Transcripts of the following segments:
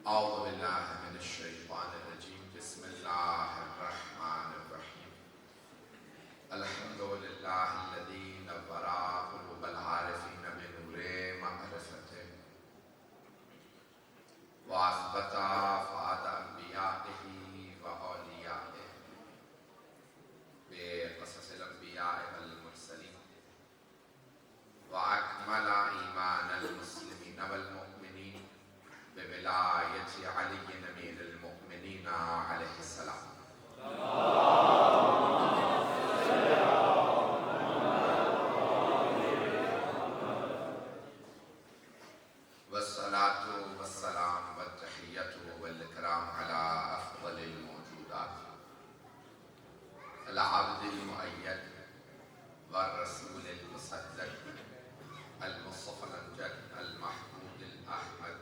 أعوذ بالله من الشيطان الرجيم بسم الله الرحمن الرحيم الحمد لله الذي نور قلوب العارفين بنور معرفته وأثبت فؤاد أنبيائه وأوليائه بقصص الأنبياء والمرسلين وأكمل إيمان المسلمين والمؤمنين بولاية علي أمير المؤمنين عليه السلام. والصلاة والسلام والتحية والإكرام على أفضل الموجودات العبد المؤيد والرسول المصدق المصطفى الأمجد المحمود الأحمد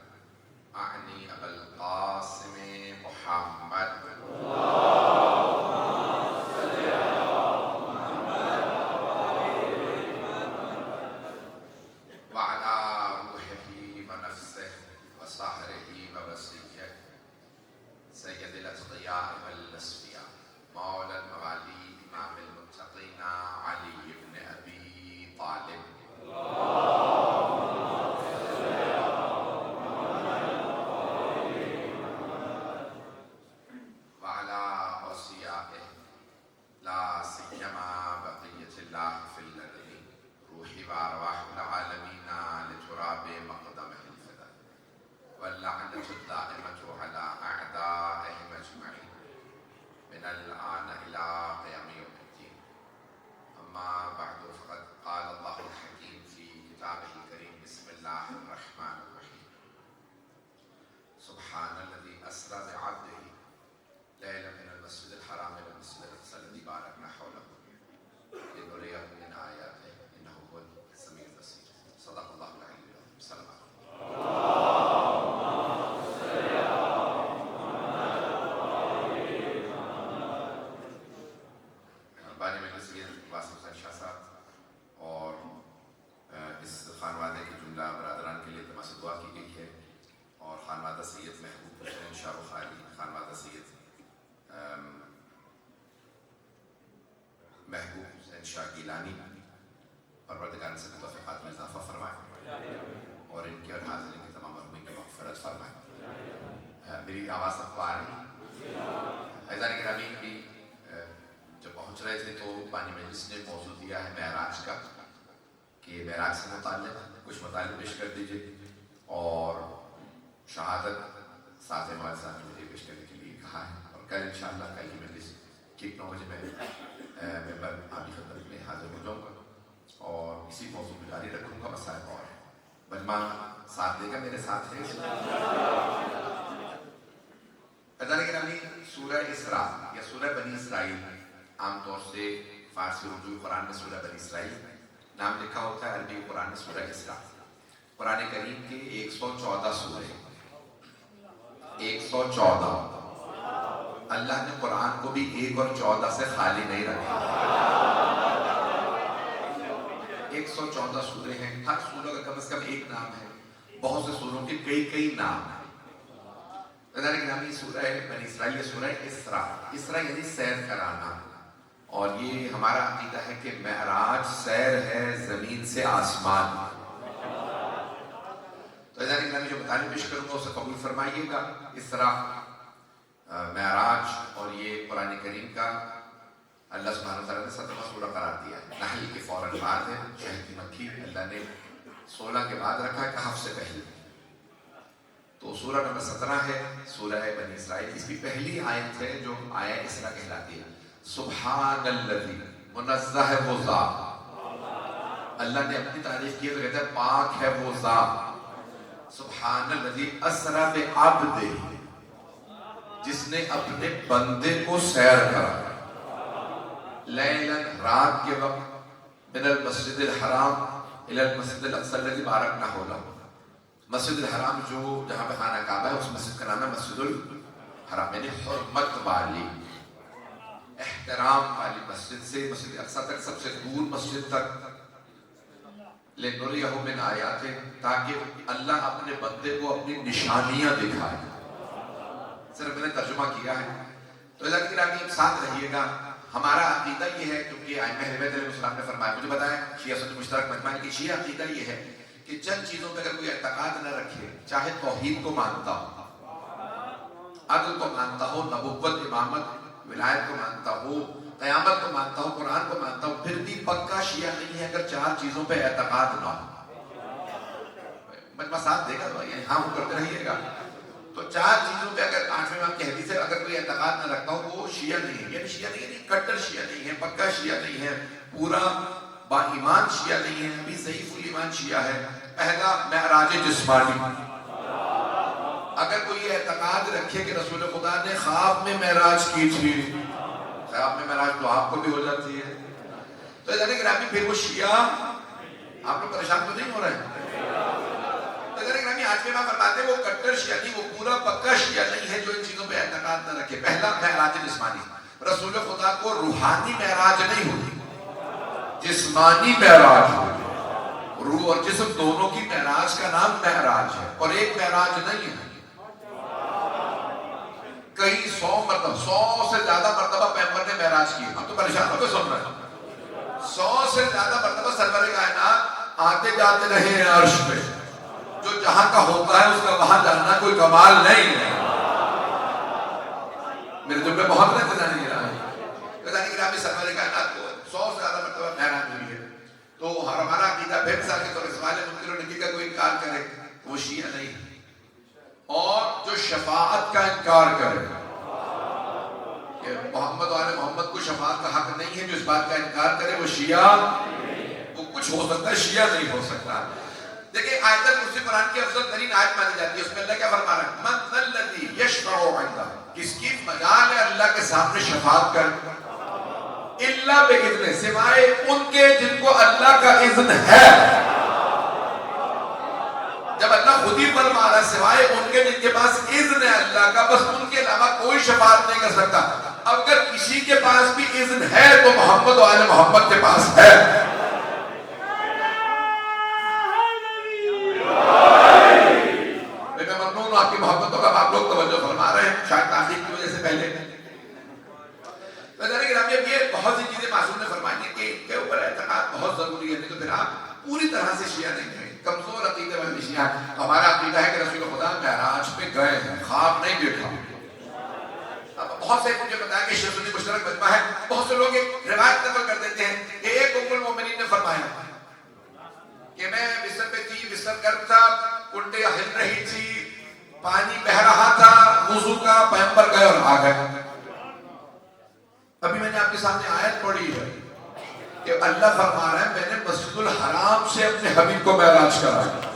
أعني أبا القاسم محمد وعلى روحه ونفسه وصهره ووصيه سيد الأتقياء والأصفياء مولى الموالي إمام المتقين علي بن أبي طالب وعلى أوصيائه لا سيما بقية الله في الذين روحي وأرواح العالمين لتراب مقدمه الفداء واللعنة الدائمة على أعدائهم أجمعين من الآن إلى قيام يوم الدين. أما بعد فقد قال الله الحكيم في كتابه الكريم بسم الله الرحمن الرحيم سبحان الذي أسرى بعبده ليلا من المسجد الحرام إلى المسجد الأقصى الذي باركنا حوله لنريه من آياته إنه هو السميع البصير. صدق الله العلي العظيم. السلام عليكم. بانی میں سید واسف حسین شاہ صاحب اور اس خانوادے کے جملہ برادران کے لیے تمام سے دعا کی گئی ہے اور خانوادہ سید محبوب حسین شاہ بخاری خانوادہ سید محبوب حسین شاہ گیلانی پروردگار سے توفیقات میں اضافہ فرمائے اور ان کے اور حاضرین کے تمام مرحومین کی مغفرت فرمائے. میری آواز تک آ رہی عزیزان گرامی بھی جب پہنچ رہے تھے تو بانی مجلس نے موضوع دیا ہے معراج کا کہ معراج سے متعلق کچھ مطالب پیش کر دیجئے اور شہادت ساتھ ہمارے ساتھ مجھے پیش کرنے کے لیے کہا ہے اور کل انشاءاللہ کل کی مجلس ٹھیک 9 بجے میں ممبر عامی خدمت میں حاضر ہو جاؤں گا اور اسی موضوع میں جاری رکھوں گا. مسائل اور ہے مجمع ساتھ دے گا میرے ساتھ ہے. عزیزان گرامی سورہ اسراء یا سورہ بنی اسرائیل عام طور سے فارسی اردو قرآن میں سورہ بنی اسرائیل نام لکھا ہوتا ہے, عربی قرآن میں سورہ اسراء. قرآن کریم کے 114 سورے 114. اللہ نے قرآن کو بھی 1 اور 14 سے خالی نہیں رکھا. 114 سورے ہیں, ہر سورہ کا کم از کم ایک نام ہے, بہت سے سوروں کے کئی نام ہیں. عزیزان گرامی سورہ بنی اسرائیل یہ سورہ اسراء. اسراء یعنی سیر کرانا, اور یہ ہمارا عقیدہ ہے کہ معراج سیر ہے زمین سے آسمان. تو عزیزان گرامی جو مطالب پیش کروں گا اسے قبول فرمائیے گا. اسراء معراج اور یہ قرآن کریم کا اللہ سبحانہ وتعالیٰ نے 7واں سورہ قرار دیا ہے. نحل کے فوراً بعد ہے, شہر کی مکھی اللہ نے 16 کے بعد رکھا ہے, کہف سے پہلے. تو سورہ نمبر 17 ہے سورہ بنی اسرائیل. اس کی پہلی آیت ہے جو آیہ اسراء کہلاتی ہے. سبحان الذی, منزہ ہے وہ ذات. اللہ نے اپنی تعریف کی تو کہتا ہے پاک ہے وہ ذات. سبحان الذی اسریٰ بعبدہ, جس نے اپنے بندے کو سیر کرا. لیلاً, رات کے وقت, من المسجد الحرام الی المسجد الاقصی الذی بارکنا حولہ. مسجد الحرام جو جہاں پہ خانہ کعبہ ہے اس مسجد کا نام ہے مسجد الحرام, یعنی حرمت والی, احترام والی مسجد سے مسجد اقصی تک, سب سے دور مسجد تک. لِنُرِيَهُ مِنْ آیَاتِهِ, تاکہ اللہ اپنے بندے کو اپنی نشانیاں دکھائے. صرف میں نے ترجمہ کیا ہے. تو اللہ کی گرامی ساتھ رہیے گا. ہمارا عقیدہ یہ ہے, کیونکہ ائمہ اہل بیت علیہ السلام نے فرمایا, مجھے بتائیں شیعہ سنی مشترک مجمع کی شیعہ عقیدہ یہ ہے کہ چند چیزوں پہ اگر کوئی اعتقاد نہ رکھے, چاہے توحید کو مانتا ہو, عدل کو مانتا ہو, نبوت, امامت, ولایت کو مانتا ہو, قیامت کو مانتا ہو, قرآن کو مانتا ہو, پھر بھی پکا شیعہ نہیں ہے اگر چار چیزوں پہ اعتقاد نہ ہو. مجمع ساتھ دے گا تو یعنی ہاں کرتے رہیے گا. تو چار چیزوں پہ اگر 8ویں امام کی حدیث ہے اگر کوئی اعتقاد نہ رکھتا ہو وہ شیعہ نہیں ہے. یعنی شیعہ نہیں ہے, کٹر شیعہ نہیں ہے, پکا شیعہ نہیں ہے, پورا با ایمان شیعہ نہیں ہے, ابھی ضعیف الایمان شیعہ ہے. پہلا معراج جسمانی. اگر کوئی اعتقاد رکھے کہ رسول خدا نے خواب میں معراج کی تھی, خواب میں معراج تو آپ کو بھی ہو جاتی ہے, تو جانے گرامی پھر وہ شیعہ, آپ لوگ پریشان تو نہیں ہو رہے ہیں. اگر گرامی آج میں فرماتے ہیں وہ کٹر شیعہ نہیں, وہ پورا پکا شیعہ نہیں ہے جو ان چیزوں پہ اعتقاد نہ رکھے. پہلا معراج جسمانی. رسول خدا کو روحانی معراج نہیں ہوئی, جسمانی معراج ہوئی. روح اور جسم دونوں کی معراج کا نام معراج ہے, اور ایک معراج نہیں ہے, کئی 100 مرتبہ, 100 سے زیادہ مرتبہ پیغمبر نے معراج کی. ہم تو پریشان ہو کے سن رہے ہیں. 100 سے زیادہ مرتبہ سرور کائنات آتے جاتے رہے ہیں عرش پہ. جو جہاں کا ہوتا ہے اس کا وہاں جاننا کوئی کمال نہیں ہے. میرے جملے بہت رہتے جانے گرا ہے. گرامی سرور کائنات کو 100 سے زیادہ مرتبہ معراج ہوئی ہے. تو ہمارا عقیدہ بے مثال کے طور پر سوال منکر و نکیر کا کوئی انکار کرے وہ شیعہ نہیں ہے. اور جو شفاعت کا انکار کرے کہ محمد و آل محمد کو شفاعت کا حق نہیں ہے, جو اس بات کا انکار کرے وہ شیعہ, وہ کچھ ہو سکتا ہے, شیعہ نہیں ہو سکتا. دیکھیں آیت الکرسی قرآن کی افضل ترین آیت مانی جاتی ہے. اس میں اللہ کیا فرما رہا ہے, من ذا الذی یشفع عنده, کس کی مجال ہے اللہ کے سامنے شفاعت کر, الا باذنہ, سوائے ان کے جن کو اللہ کا اذن ہے. جب اللہ خود ہی فرما رہا ہے سوائے ان کے جن کے پاس اذن ہے اللہ کا, بس ان کے علاوہ کوئی شفاعت نہیں کر سکتا. اب اگر کسی کے پاس بھی اذن ہے تو محمد و آل محمد کے پاس ہے. میں ممنون ہوں آپ کی محبتوں کا, آپ لوگ توجہ فرما رہے ہیں شاید تاخیر کی وجہ سے پہلے. اب یہ بہت سی چیزیں معصوم نے فرمائی ہیں کہ ان کے اوپر اعتقاد بہت ضروری ہے, نہیں تو پھر آپ پوری طرح سے شیعہ نہیں ہیں, کمزور عقیدے والے شیعہ. ہمارا عقیدہ ہے کہ رسول خدا معراج پہ گئے ہیں, خواب نہیں دیکھا. اب بہت سے مجھے بتایا کہ شیعہ سنی مشترک مجمع ہے, بہت سے لوگ ایک روایت نقل کر دیتے ہیں کہ ایک ام المومنین نے فرمایا کہ میں بستر پہ تھی, بستر گرم تھا, کنڈے ہل رہی تھی, پانی بہ رہا تھا وضو کا, پیغمبر گئے اور آ گئے. ابھی میں نے آپ کے سامنے آیت پڑھی ہے کہ اللہ فرما رہا ہے میں نے مسجد الحرام سے اپنے حبیب کو معراج کرایا.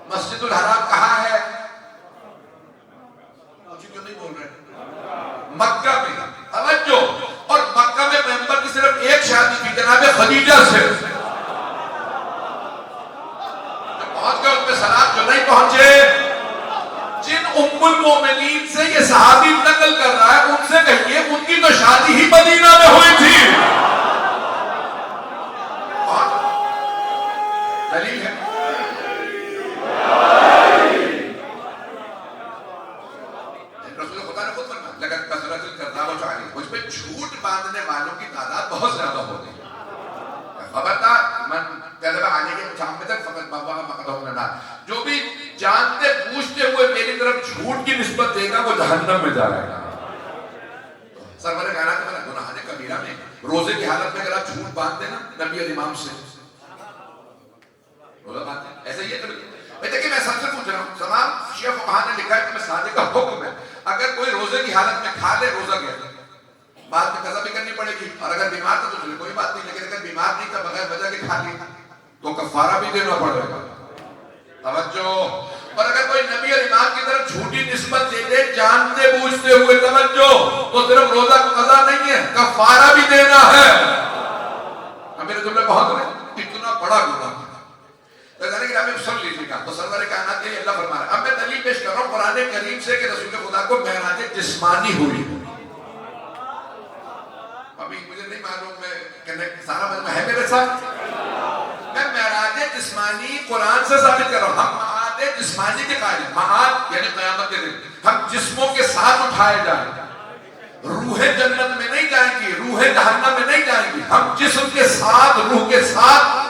مسجد الحرام کہاں ہے؟ مجھے کیوں نہیں بول رہے؟ مکہ میں. توجہ, اور مکہ میں پیغمبر کی صرف ایک شادی تھی جناب خدیجہ سے. جو پہنچ گئے اس پہ سلام, جو نہیں پہنچے, جن ام المومنین سے یہ صحابی نقل کر رہا ہے ان سے کہیے ان کی تو شادی ہی مدینہ میں ہوئی تھی. دلیل ہے. رسول خدا نے خود فرمایا لقد کثرت الکذاب علیہ, مجھ پہ جھوٹ باندھنے والوں کی تعداد بہت زیادہ ہو گئی. خبردار من کذب علیہ متعمدا فقد بوأ مقعده من النار, جو بھی جانتے پوچھتے ہوئے میری طرف جھوٹ کی نسبت دے گا وہ جہنم میں جائے گا. سرور کائنات میں گناہ کبیرہ میں روزے کی حالت میں اگر آپ جھوٹ باندھتے نا نبی اور امام سے, روزہ باندھتے ایسا یہ کرو. دیکھیں میں سب سے پوچھ رہا ہوں, تمام شیعہ فقہاء نے لکھا ہے کہ میں صادق کا حکم ہے, اگر کوئی روزے کی حالت میں کھا لے روزہ گیا, بعد میں قضا بھی کرنی پڑے گی, اور اگر بیمار تھا تو کوئی بات نہیں, لیکن اگر بیمار نہیں تھا بغیر وجہ کے کھا لیا تو کفارہ بھی دینا پڑے گا. توجہ, اور اگر کوئی نبی اور امام کی طرف جھوٹی نسبت دے دے جانتے بوجھتے ہوئے, توجہ, تو صرف روزہ کو قضا نہیں ہے کفارہ بھی دینا ہے. اب میرے جملے بہت رہے, اتنا بڑا گناہ. سن لیجیے گا, تو سرور کائنات یہ اللہ فرما رہا ہے. اب میں دلیل پیش کر رہا ہوں قرآن کریم سے کہ رسول خدا کو معراج جسمانی ہوئی. ابھی مجھے نہیں معلوم میں سارا مجمع ہے میرے ساتھ, میں معراج جسمانی قرآن سے ثابت کر رہا ہوں. ہم معاد جسمانی کے قائل ہیں, معاد یعنی قیامت کے دن ہم جسموں کے ساتھ اٹھائے جائیں. روحیں جنت میں نہیں جائیں گی, روحیں جہنم میں نہیں جائیں گی. ہم جسم کے ساتھ, روح کے ساتھ.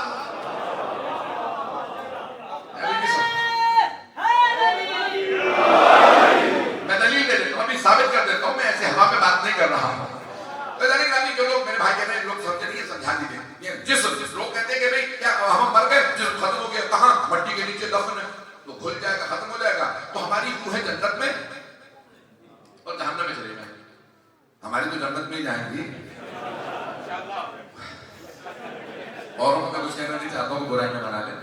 میں دلیل دے دیتا ہوں, ابھی ثابت کر دیتا ہوں, میں ایسے ہوا پہ بات نہیں کر رہا ہوں. تو جو لوگ میرے بھائی کہتے ہیں لوگ سمجھے نہیں, سمجھا دیجیے. جسم لوگ کہتے ہیں کہ بھئی کیا ہم مر گئے, جسم ختم ہو گیا, کہاں؟ مٹی کے نیچے دفن ہے, تو کھل جائے گا, ختم ہو جائے گا. تو ہماری روحیں جنت میں اور جہنم میں چلے جائیں. ہماری تو جنت میں ہی جائیں گی. اوروں کو میں کچھ کہنا نہیں چاہتا ہوں کہ برائی میں بنا لیں.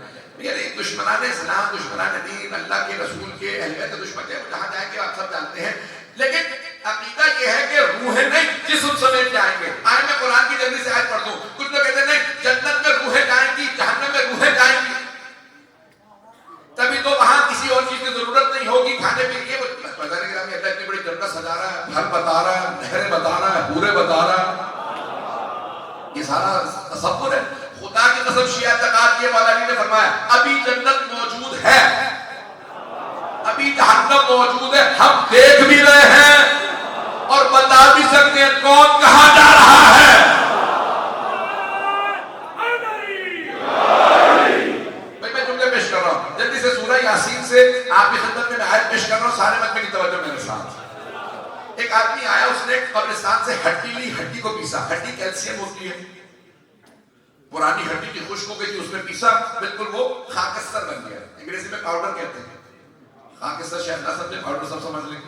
یعنی دشمنان اسلام, دشمنان دین, اللہ کے رسول کے, اہل بیت دشمن ہے, جہاں جائیں گے آپ سب جانتے ہیں. لیکن عقیدہ یہ ہے کہ روحیں نہیں جسم سمیت جائیں گے. آئے میں قرآن کی جلدی سے آیت پڑھ دوں. کچھ لوگ کہتے ہیں نہیں جنت میں روحیں جائیں گی, جہنم میں روحیں جائیں گی, تبھی تو وہاں کسی اور چیز کی ضرورت نہیں ہوگی کھانے پینے کی. اللہ اتنی بڑی جنت سجا رہا ہے, پھل بتا رہا ہے, نہریں بتا رہا ہے, پورے بتا رہا ہے, یہ سارا تصور ہے. خدا کی قسم شیعہ اعتقاد یہ مولا علی نے فرمایا ابھی جنت موجود ہے, ابھی جہنم موجود ہے, ہم دیکھ بھی رہے ہیں اور بتا بھی سکتے ہیں کون کہاں جا رہا ہے. بھائی میں جملے پیش کر رہا ہوں جلدی سے, سورہ یاسین سے آپ کی خدمت میں آیت پیش کر رہا ہوں, سارے مجمع کی توجہ میرے ساتھ. ایک آدمی آیا, اس نے قبرستان سے ہڈی لی, ہڈی کو پیسا. ہڈی کیلشیم ہوتی ہے, پرانی ہڈی کی خشک ہو گئی تھی, اس نے پیسا, بالکل وہ خاکستر بن گیا. انگریزی میں پاؤڈر کہتے ہیں. خاکستر شاید نہ سمجھے, پاؤڈر سب سمجھ لیں.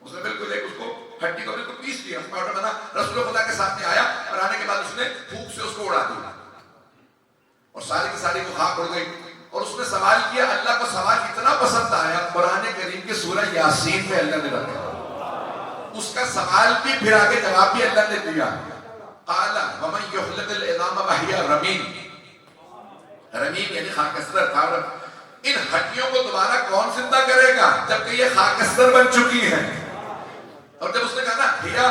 اس نے بالکل ایک اس کو ہڈی کو بالکل پیس دیا, پاؤڈر بنا. رسول خدا کے سامنے آیا اور آنے کے بعد اس نے پھوک سے اس کو اڑا دیا اور ساری کی ساری وہ خاک اڑ گئی. اور اس نے سوال کیا, اللہ کو سوال اتنا پسند آیا, قرآن کریم کی سورہ یاسین میں اللہ نے رکھا. اس کا سوال بھی پھر آگے جواب بھی اللہ نے دیا. قال ومن يخلق العظام وهي رميم. رمیم یعنی خاکستر. ان ہڈیوں کو دوبارہ کون زندہ کرے گا جبکہ یہ خاکستر بن چکی ہیں. اور جب اس نے کہا نا ہیا,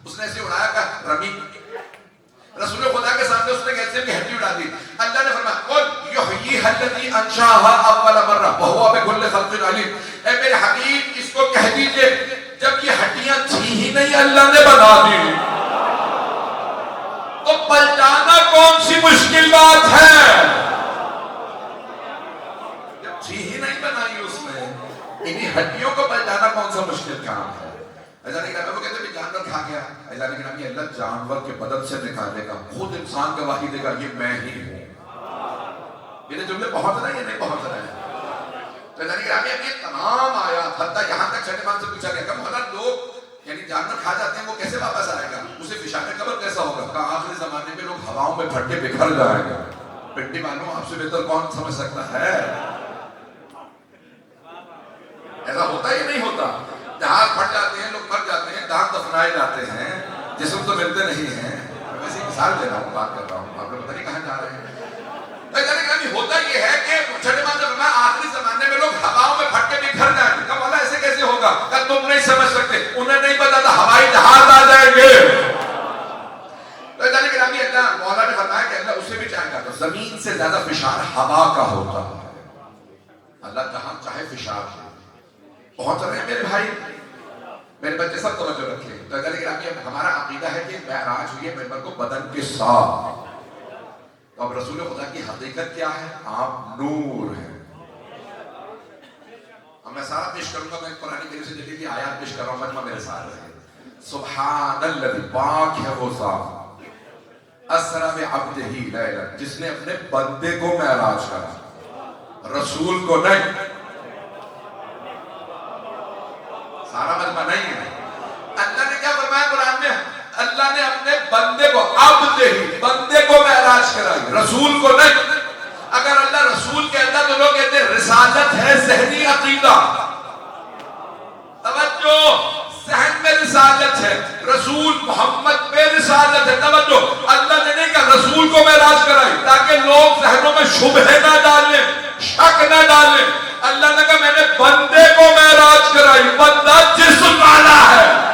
اس نے ایسے اڑایا, کہا رمیم. رسول خدا کے سامنے اس نے کیلشیم کی ہڈی اڑا دی. اللہ نے فرمایا قل یحییھا الذی انشأھا اول مرہ وہو بکل خلق علیم. اے میرے حبیب اس کو کہہ دیجئے جب یہ ہڈیاں تھی ہی نہیں اللہ نے بنا دی, تو پلٹانا کون سی مشکل بات ہے. جب تھی ہی نہیں بنائی اس نے, انہی ہڈیوں کو پلٹانا کون سا مشکل کام ہے. ایسا نہیں کہتا, وہ کہتے ہیں جانور کھا گیا, ایسا نہیں کہنا اللہ جانور کے بدن سے نکالے گا, خود انسان گواہی دے گا یہ میں ہی ہوں. یہ جملے پہنچ رہے ہیں یا نہیں پہنچ رہے ہیں. تو ایسا نہیں کہنا یہ تمام آیات حتیٰ یہاں تک چھٹے مان سے پوچھا گیا کہ مولا لوگ یعنی جانور کھا جاتے ہیں وہ کیسے واپس آئے گا, اسے فشان قبر کیسا ہوگا. کہا آخری زمانے میں لوگ ہواؤں میں پھٹ کے بکھر جائے گا. پنڈی معلوم آپ سے بہتر کون سمجھ سکتا ہے. ایسا ہوتا یا نہیں ہوتا. جہاز پھٹ جاتے ہیں, لوگ مر جاتے ہیں, دانت دفنائے جاتے ہیں, جسم تو ملتے نہیں ہیں. میں ویسے مثال دے رہا ہوں, بات کر رہا ہوں, آپ کو پتہ نہیں کہاں جا رہے ہیں. ہوتا یہ ہے کہ چھٹے مان سے فرمایا آخری زمانے میں لوگ ہواؤں میں پھٹ کے بکھر جائیں گے. کہا مولا ایسے کیسے ہوگا. کہا تم نہیں سمجھ سکتے, انہیں نہیں پتا تھا ہوائی جہاز آ جائیں گے. تو اللہ مولا نے فرمایا کہ اللہ اسے بھی چاہے گا. تو زمین سے زیادہ فشار ہوا کا ہوتا ہے. اللہ جہاں چاہے فشار ہو. پہنچ رہے ہیں میرے بھائی, میرے بچے سب توجہ رکھیں. تو ہمارا عقیدہ ہے کہ معراج ہوئی ہے ممبر کو بدن کے ساتھ. تو اب رسول خدا کی حقیقت کیا ہے, آپ نور ہیں. اب میں سارا پیش کروں گا, میں قرآن کریم سے جلدی کی آیات پیش کر رہا ہوں, مجمع میرے ساتھ رہے. سبحان الذی, پاک ہے وہ ذات, اسرا بعبدہ لیلا, جس نے اپنے بندے کو معراج کرا, رسول کو نہیں. سارا مجمع نہیں ہے. اللہ نے کیا فرمایا قرآن میں, اللہ نے اپنے بندے کو, عبد ہی, بندے کو معراج کرائی, رسول کو نہیں. اگر اللہ رسول کہتا تو لوگ کہتے ہیں رسالت ہے ذہنی عقیدہ. توجہ, ذہن میں رسالت ہے, رسول محمد پہ رسالت ہے. توجہ, اللہ نے نہیں کہا رسول کو معراج کرائی تاکہ لوگ ذہنوں میں شبہ نہ ڈالیں, شک نہ ڈالیں. اللہ نے کہا میں نے بندے کو معراج کرائی. بندہ جسم والا ہے.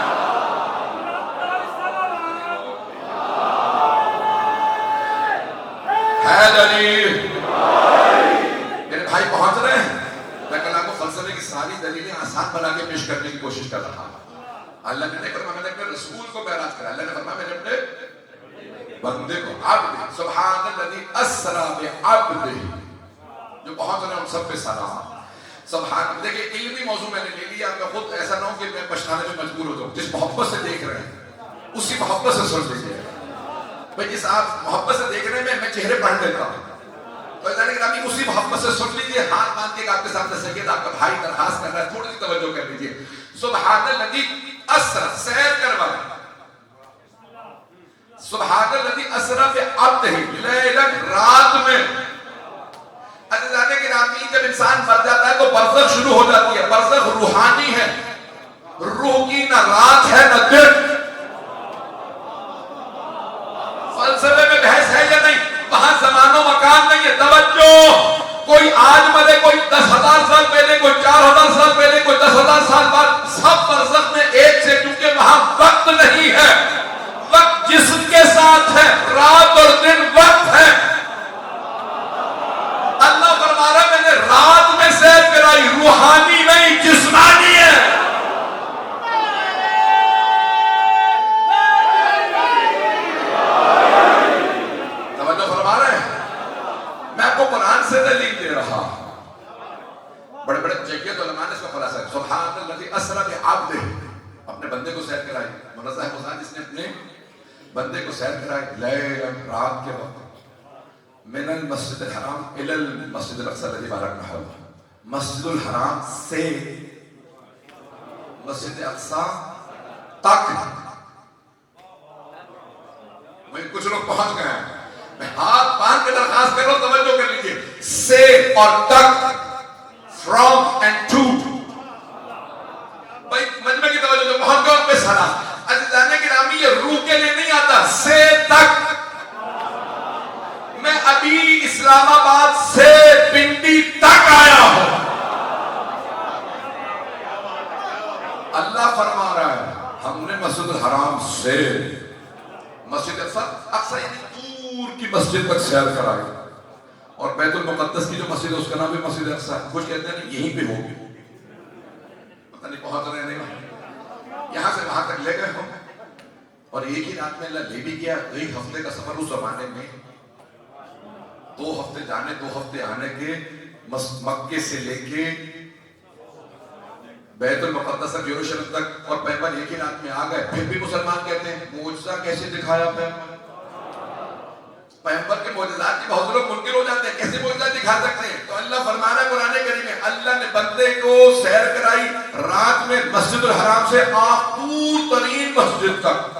میرے بھائی پہنچ رہے ہیں. میں کل آپ کو فلسفے کی ساری دلیلیں آسان بنا کے کے پیش کرنے کی کوشش کر رہا ہوں. اللہ نے نہیں فرمایا میں نے اپنے رسول کو معراج کرا, اللہ نے فرمایا میں نے اپنے بندے کو. عبد سبحان الذی اسری بعبدہ, جو پہنچ رہے ہیں ان سب پہ سلام. سبحان. دیکھیں علمی موضوع میں نے لے لیا, میں خود ایسا نہ ہو کہ میں پچھتانے میں مجبور ہو جاؤں. جس محبت سے دیکھ رہے ہیں اسی محبت سے سن لیجیے. بھئی جس آپ محبت سے دیکھ رہے ہیں میں چہرے پڑھ لیتا ہوں, تو اللہ نے اسی محبت سے سن لیجیے. ہاتھ باندھ کے آپ کے سامنے سید آپ کا بھائی درخواست کر رہا ہے, تھوڑی سی توجہ کر لیجیے. سبحان الذی اسری, سیر کروائے. سبحان الذی اسری بعبدہ لیلا, رات میں. عزیزان گرامی جب انسان مر جاتا ہے تو برزخ شروع ہو جاتی ہے. برزخ روحانی ہے, روح کی نہ رات ہے نہ دن. فلسفے میں بحث ہے یا نہیں, وہاں زمان و مکان نہیں ہے. توجہ, کوئی آج مرے, کوئی 10,000 سال پہلے, کوئی 4,000 سال پہلے, کوئی 10,000 سال بعد, سب برزخ میں ایک سے, کیونکہ وہاں وقت نہیں ہے. وقت جسم کے ساتھ ہے, رات اور دن وقت ہے. اللہ فرما رہا ہے میں نے رات میں سیر کرائی, روحانی نہیں جسمانی ہے. توجہ فرما رہے ہیں, میں آپ کو قرآن سے دلیل دے رہا ہوں. بڑے بڑے جگہ علماء نے اس کا خلاصہ ہے. سبحان الذی اسری بعبدہ, اپنے بندے کو سیر کرائی. منزہ ہے وہ ذات جس نے اپنے بندے کو سیر کرائی لیلا, رات کے وقت, من المسجد الحرام الى المسجد الاقصی الذی بارکنا حولہ, مسجد الحرام سے مسجد اقصی تک. وہیں کچھ لوگ پہنچ گئے ہیں, میں ہاتھ باندھ کے درخواست کر رہا ہوں, توجہ کر لیجیے. سے اور تک, from and to. بھائی مجمع کی توجہ, جو پہنچ گئے ان پہ سلام. عزیزان گرامی یہ روح کے لیے نہیں آتا, سے تک. میں ابھی اسلام آباد سے پنڈی تک آیا ہوں. اللہ فرما رہا ہے ہم نے مسجد الحرام سے مسجد اقصی یعنی دور کی مسجد تک سیر کرائی. اور بیت المقدس کی جو مسجد ہے اس کا نام بھی مسجد اقصی. کچھ کہتے ہیں یہیں پہ ہوگی, پتہ نہیں پہنچ رہے نہیں, یہاں سے وہاں تک لے گئے ہوں. اور ایک ہی رات میں اللہ لے بھی گیا. ایک ہفتے کا سفر اس زمانے میں, 2 ہفتے جانے 2 ہفتے آنے کے, مکے سے لے کے بیت المقدس تک, یروشلم تک, اور پیغمبر ایک ہی رات میں آ گئے. پھر بھی مسلمان کہتے ہیں معجزہ کیسے دکھایا پیغمبر. پیغمبر کے معجزات کی بہت لوگ منکر ہو جاتے ہیں, کیسے معجزہ دکھا سکتے ہیں. تو اللہ فرمانا ہے قرآن کریم میں, اللہ نے بندے کو سیر کرائی رات میں مسجد الحرام سے دور ترین مسجد تک.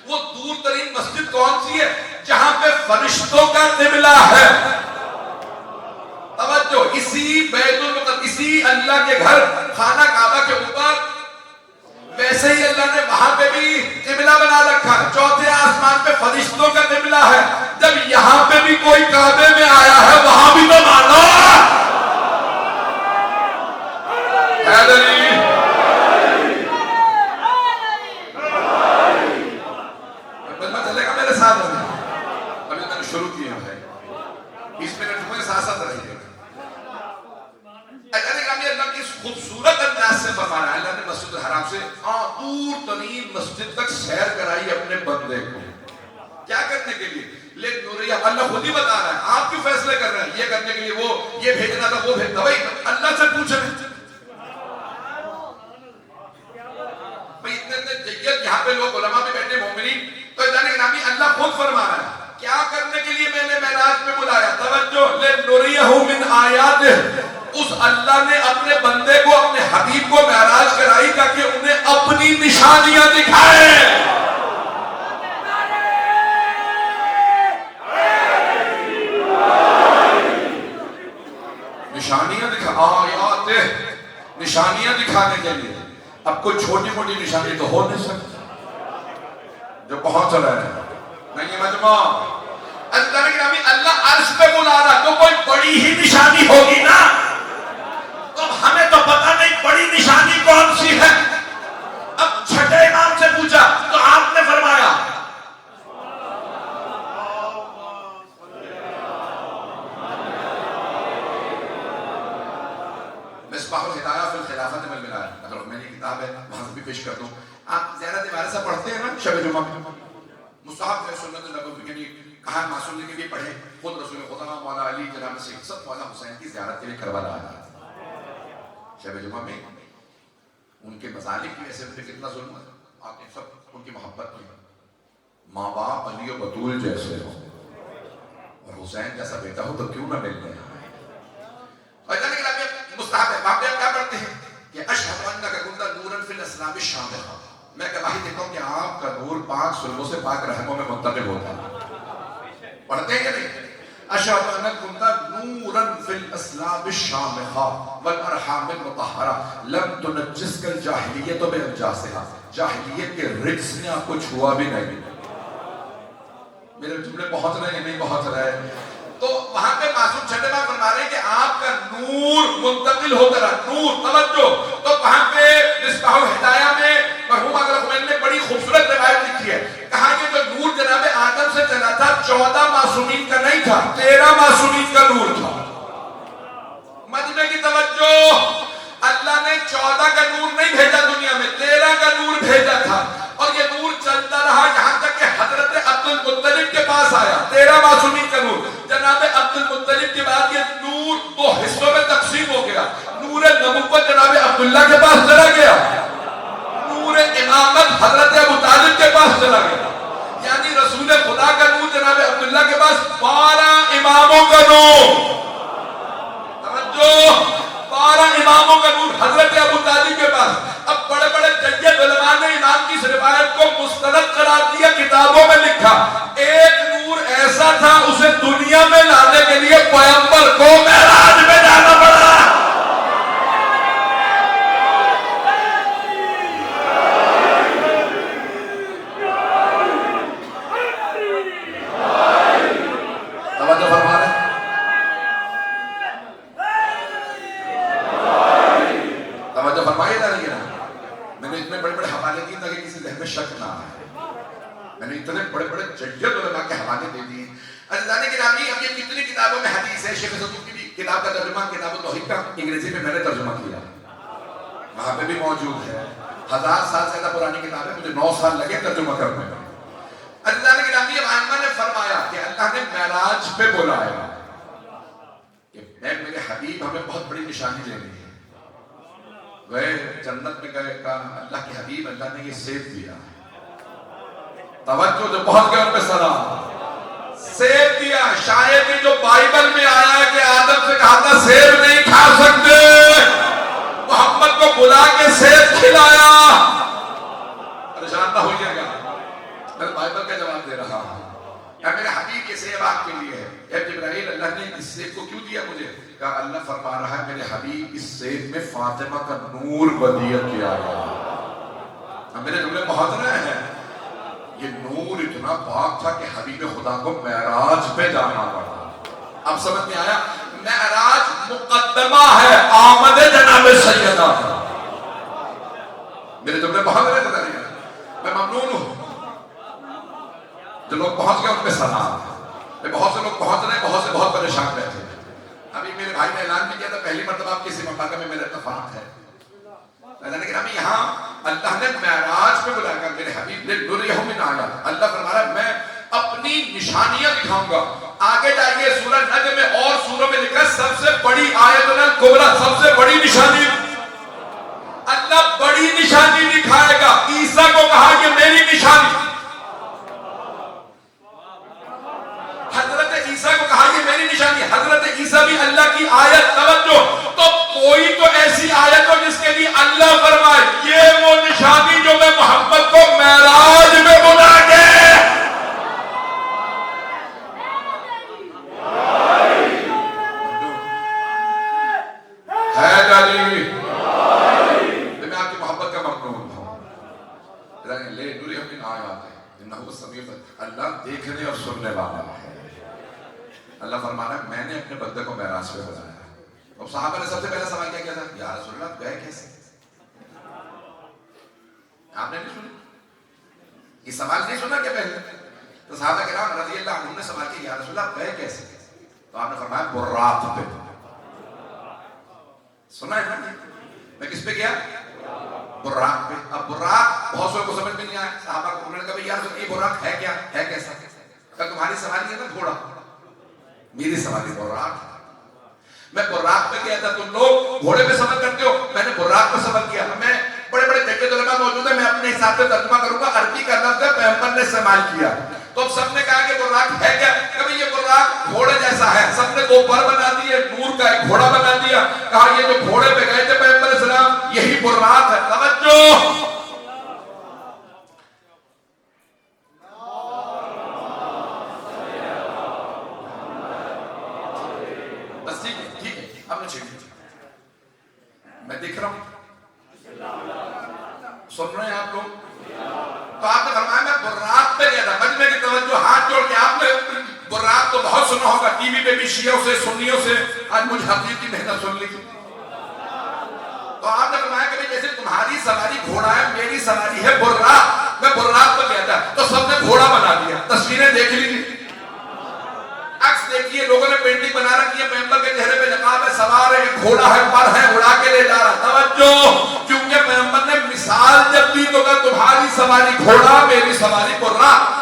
وہ دور ترین مسجد کون سی ہے؟ جہاں پہ فرشتوں کا قبلہ ہے. توجہ, اسی بیت المقدس, اسی اللہ کے گھر خانہ کعبہ کے اوپر, ویسے ہی اللہ نے وہاں پہ بھی قبلہ بنا رکھا ہے. 4تھے آسمان پہ فرشتوں کا قبلہ ہے. جب یہاں پہ بھی کوئی کعبے میں آیا ہے وہاں بھی تو مانو. چلے گا میرے ساتھ, ابھی میں نے شروع کیا ہے, 20 منٹ میں ساتھ ساتھ رہیے. اللہ کی خوبصورت انداز سے فرما رہا ہے, اللہ نے مسجد الحرام سے دور ترین مسجد تک سیر کرائی اپنے بندے کو. کیا کرنے کے لیے؟ اللہ خود ہی بتا رہا ہے, آپ کیوں فیصلے کر رہے ہیں یہ کرنے کے لیے, وہ یہ بھیجنا تھا وہ بھیجنا. بھائی اللہ سے پوچھ رہے ہیں. بھائی اتنے جیت یہاں پہ لوگ علماء بھی بیٹھے مومنین, تو اللہ خود فرما رہا ہے کیا کرنے کے لیے میں نے معراج میں بلایا. توجہ, لِنُرِيَهُ مِنْ آیَاتِهِ, اس اللہ نے اپنے بندے کو, اپنے حبیب کو معراج کرائی تاکہ انہیں اپنی نشانیاں دکھائے. نشانیاں آیات, نشانیاں دکھانے کے لیے. اب کوئی چھوٹی موٹی نشانی تو ہو نہیں سکتی جو پہنچ رہا ہے. نہیں مجمع, اللہ عرش پہ بلا رہا تو کوئی بڑی ہی نشانی ہوگی نا. تو ہمیں تو پتہ نہیں بڑی نشانی کون سی ہے. اب چھٹے امام سے پوچھا تو آپ نے فرمایا مصباح الہدایہ فی الخلافۃ پیش کر دوں. آپ زیارت عمارت سے پڑھتے ہیں نا شب جمعہ میں, مستحب ہے, سنت نبوی کے لیے کہا معصوم نے بھی پڑھے, خود رسول خدا مولا علی جناب سید سب مولا حسین کی زیارت کے لیے کربلا آیا شب جمعہ میں. ان کے مظالم کی وجہ سے ان پہ کتنا ظلم ہے, آپ نے سب ان کی محبت کی, ماں باپ علی و بطول جیسے ہو اور حسین جیسا بیٹا ہو تو کیوں نہ مل گئے. اور جانے کے لئے مستحب ہے, باپ آپ کیا پڑھتے ہیں کہ اشہد انک کنت نورا فی الاسلام الشامخ, میں گواہی دیتا ہوں کہ آپ کا نور پاک سلبوں سے پاک رحموں میں منتقل ہوتا ہے. پڑھتے ہیں کہ نہیں؟ اشہد انک کنت نورا فی الاسلام الشامخ والارحام المطہرہ لم تنجسک الجاہلیت بانجاسہا, جاہلیت کے رجس نے آپ کو چھوا بھی نہیں. میرے جملے پہنچ رہے ہیں نہیں پہنچ رہے ہیں؟ تو وہاں پہ معصوم چھٹے بار فرما رہے ہیں کہ آپ کا نور منتقل ہوتا رہا, نور, توجہ. تو وہاں پہ مصباح الہدایہ میں مرحوم آقا خمینی نے بڑی خوبصورت روایت لکھی ہے, کہا کہ جو نور جناب آدم سے چلا تھا 14 معصومین کا نہیں تھا, 13 معصومین کا نور تھا. مجمع کی توجہ, اللہ نے 14 کا نور نہیں بھیجا دنیا میں, 13 کا نور بھیجا تھا. اور یہ نور چلتا رہا یہاں تک کہ حضرت عبد المطلب کے پاس آیا, 13 معصومین کا نور. جناب عبد المطلب کے بعد یہ نور 2 حصوں میں تقسیم ہو گیا. نور نبوت جناب عبداللہ کے پاس چلا گیا, نور امامت حضرت ابو طالب کے پاس چلا گیا. یعنی رسول خدا کا نور جناب عبداللہ کے پاس 12 اماموں کا نور, توجہ, 12 اماموں کا نور حضرت ابو طالب کے پاس. اب بڑے بڑے جید علماء نے امام کی اس روایت کو مستند قرار دیا, کتابوں میں لکھا ایک نور ایسا تھا اسے دنیا میں لانے کے لیے پیغمبر کو معراج میں جانا پڑا. توجہ فرما رہے ہیں, توجہ فرمائیے جا رہی ہے نا. میں نے اتنے بڑے بڑے حوالے دیے تاکہ کسی ذہن میں شک نہ آئے. میں نے اتنے بڑے بڑے جید علماء کے حوالے دے دیے. عزیزان گرامی, اب یہ کتنی کتابوں میں حدیث ہے. شیخ صدوق کی بھی کتاب کا ترجمہ کتاب التوحید کا انگریزی میں نے ترجمہ کیا, وہاں پہ بھی موجود ہے. 1000 سال سے زیادہ پرانی کتاب ہے, مجھے 9 سال لگے ترجمہ کرنے میں. عزیزان گرامی, اب ائمہ نے فرمایا کہ اللہ نے معراج پہ بلایا کہ میرے حبیب ہمیں بہت بڑی نشانی لینی ہے. گئے جنت میں گئے, کہا اللہ کے حبیب اللہ نے یہ سیب دیا. توجہ, جو پہنچ گئے ان پہ سلام. سیب دیا, شاید جو بائبل میں آیا ہے کہ آدم سے کہا تھا سیب نہیں کھا سکتے, محمد کو بلا کے سیب کھلایا. پریشان نہ ہوئیے گا, میں بائبل کا جواب دے رہا ہوں. یا میرے حبیب یہ سیب آپ کے لیے ہے. اے جبرائیل, اللہ نے اس سیب کو کیوں دیا مجھے؟ کہا اللہ فرما رہا ہے میرے حبیب اس سیب میں فاطمہ کا نور ودیعت کیا گیا. اب میرے جملے پہنچ رہے ہیں. یہ نور اتنا پاک تھا کہ حبیب خدا کو معراج پہ جانا پڑا. اب سمجھ میں آیا, معراج مقدمہ ہے آمد جناب سیدہ. میرے جملے پہنچ رہے ہیں, میں ممنون ہوں. جو لوگ پہنچ گئے ان پہ سلام. بہت سے لوگ پہنچ رہے ہیں, بہت سے بہت پریشان رہتے ہیں. ابھی میرے بھائی نے اعلان بھی کیا تھا پہلی مرتبہ آپ کسی مقام میں میرا اتفاق ہے. لیکن یہاں اللہ نے معراج پہ بلا کر میرے حبیب نے نوریہ من آیا. اللہ فرما رہا ہے میں اپنی نشانیاں دکھاؤں گا. آگے جائیے سورہ نجم میں اور سوروں میں لکھا سب سے بڑی آیت الکبریٰ, سب سے بڑی نشانی اللہ بڑی نشانی دکھائے گا. عیسیٰ کو کہا کہ میری نشانی, حضرت عیسیٰ کو کہا کہ میری نشانی. حضرت عیسیٰ بھی اللہ کی آیت. توجہ, تو کوئی تو ایسی آیت ہو جس کے لیے اللہ فرمائے یہ وہ نشانی جو میں محمد کو معراج میں بلا کے. ہے جالی, میں آپ کی محبت کا ممنون ہوں. لے نوری ہمیں آیات ہے, انہو سمیع, اللہ دیکھنے اور سننے والا ہے. اللہ فرما رہا ہے میں نے اپنے بندے کو معراج پہ بلایا. اب صحابہ نے سب سے پہلا سوال کیا تھا, یا رسول اللہ گئے کیسے؟ آپ نے نہیں سنا یہ سوال, نہیں سنا کیا پہلے؟ تو صحابہ کرام رضی اللہ عنہم نے سوال کیا, یا رسول اللہ گئے کیسے؟ تو آپ نے فرمایا براق پہ. سنا ہے نا, میں کس پہ گیا؟ براق پہ. اب براق بہت سے کو سمجھ میں نہیں آیا. صحابہ کو انہوں نے کہا یار یہ براق ہے کیا, ہے کیسا؟ کہ تمہاری سواری ہے نا گھوڑا, میری سواری براق ہے. میں براق پہ گیا تھا, تم لوگ گھوڑے پہ سفر کرتے ہو, میں نے براق پہ سفر کیا. میں بڑے بڑے جگہ علماء موجود ہیں, میں اپنے حساب سے ترجمہ کروں گا. عربی کا لفظ ہے, پیغمبر نے استعمال کیا. تو اب سب نے کہا کہ براق ہے کیا؟ کہ یہ براق گھوڑے جیسا ہے. سب نے دو پر بنا دیے, نور کا ایک گھوڑا بنا دیا. کہا یہ جو گھوڑے پہ گئے تھے پیغمبر علیہ السلام یہی براق ہے. توجہ, بس ٹھیک ہے, ٹھیک ہے, اب میں چھیڑ میں دیکھ رہا ہوں, سن رہے ہیں آپ لوگ. تو آپ نے فرمایا میں براق پہ گیا تھا. مجمع کی توجہ, ہاتھ جوڑ کے. آپ نے براق تو بہت سنا ہوگا ٹی وی پہ بھی, شیعوں سے سنیوں سے. آج مجھے حقیقی محنت سن لی. تو آپ نے فرمایا کہ جیسے تمہاری سواری گھوڑا ہے, میری سواری ہے براق. میں براق پہ گیا تھا تو سب نے گھوڑا بنا دیا. تصویریں دیکھ لی, عکس دیکھیے, لوگوں نے پینٹنگ بنا رکھی ہے, پیغمبر کے چہرے پہ نقاب ہے, سوار ہے, گھوڑا ہے, پر ہے, اڑا کے لے جا رہا. توجہ, کیونکہ پیغمبر نے مثال جب دی تو کہا تمہاری سواری گھوڑا, میری سواری براق.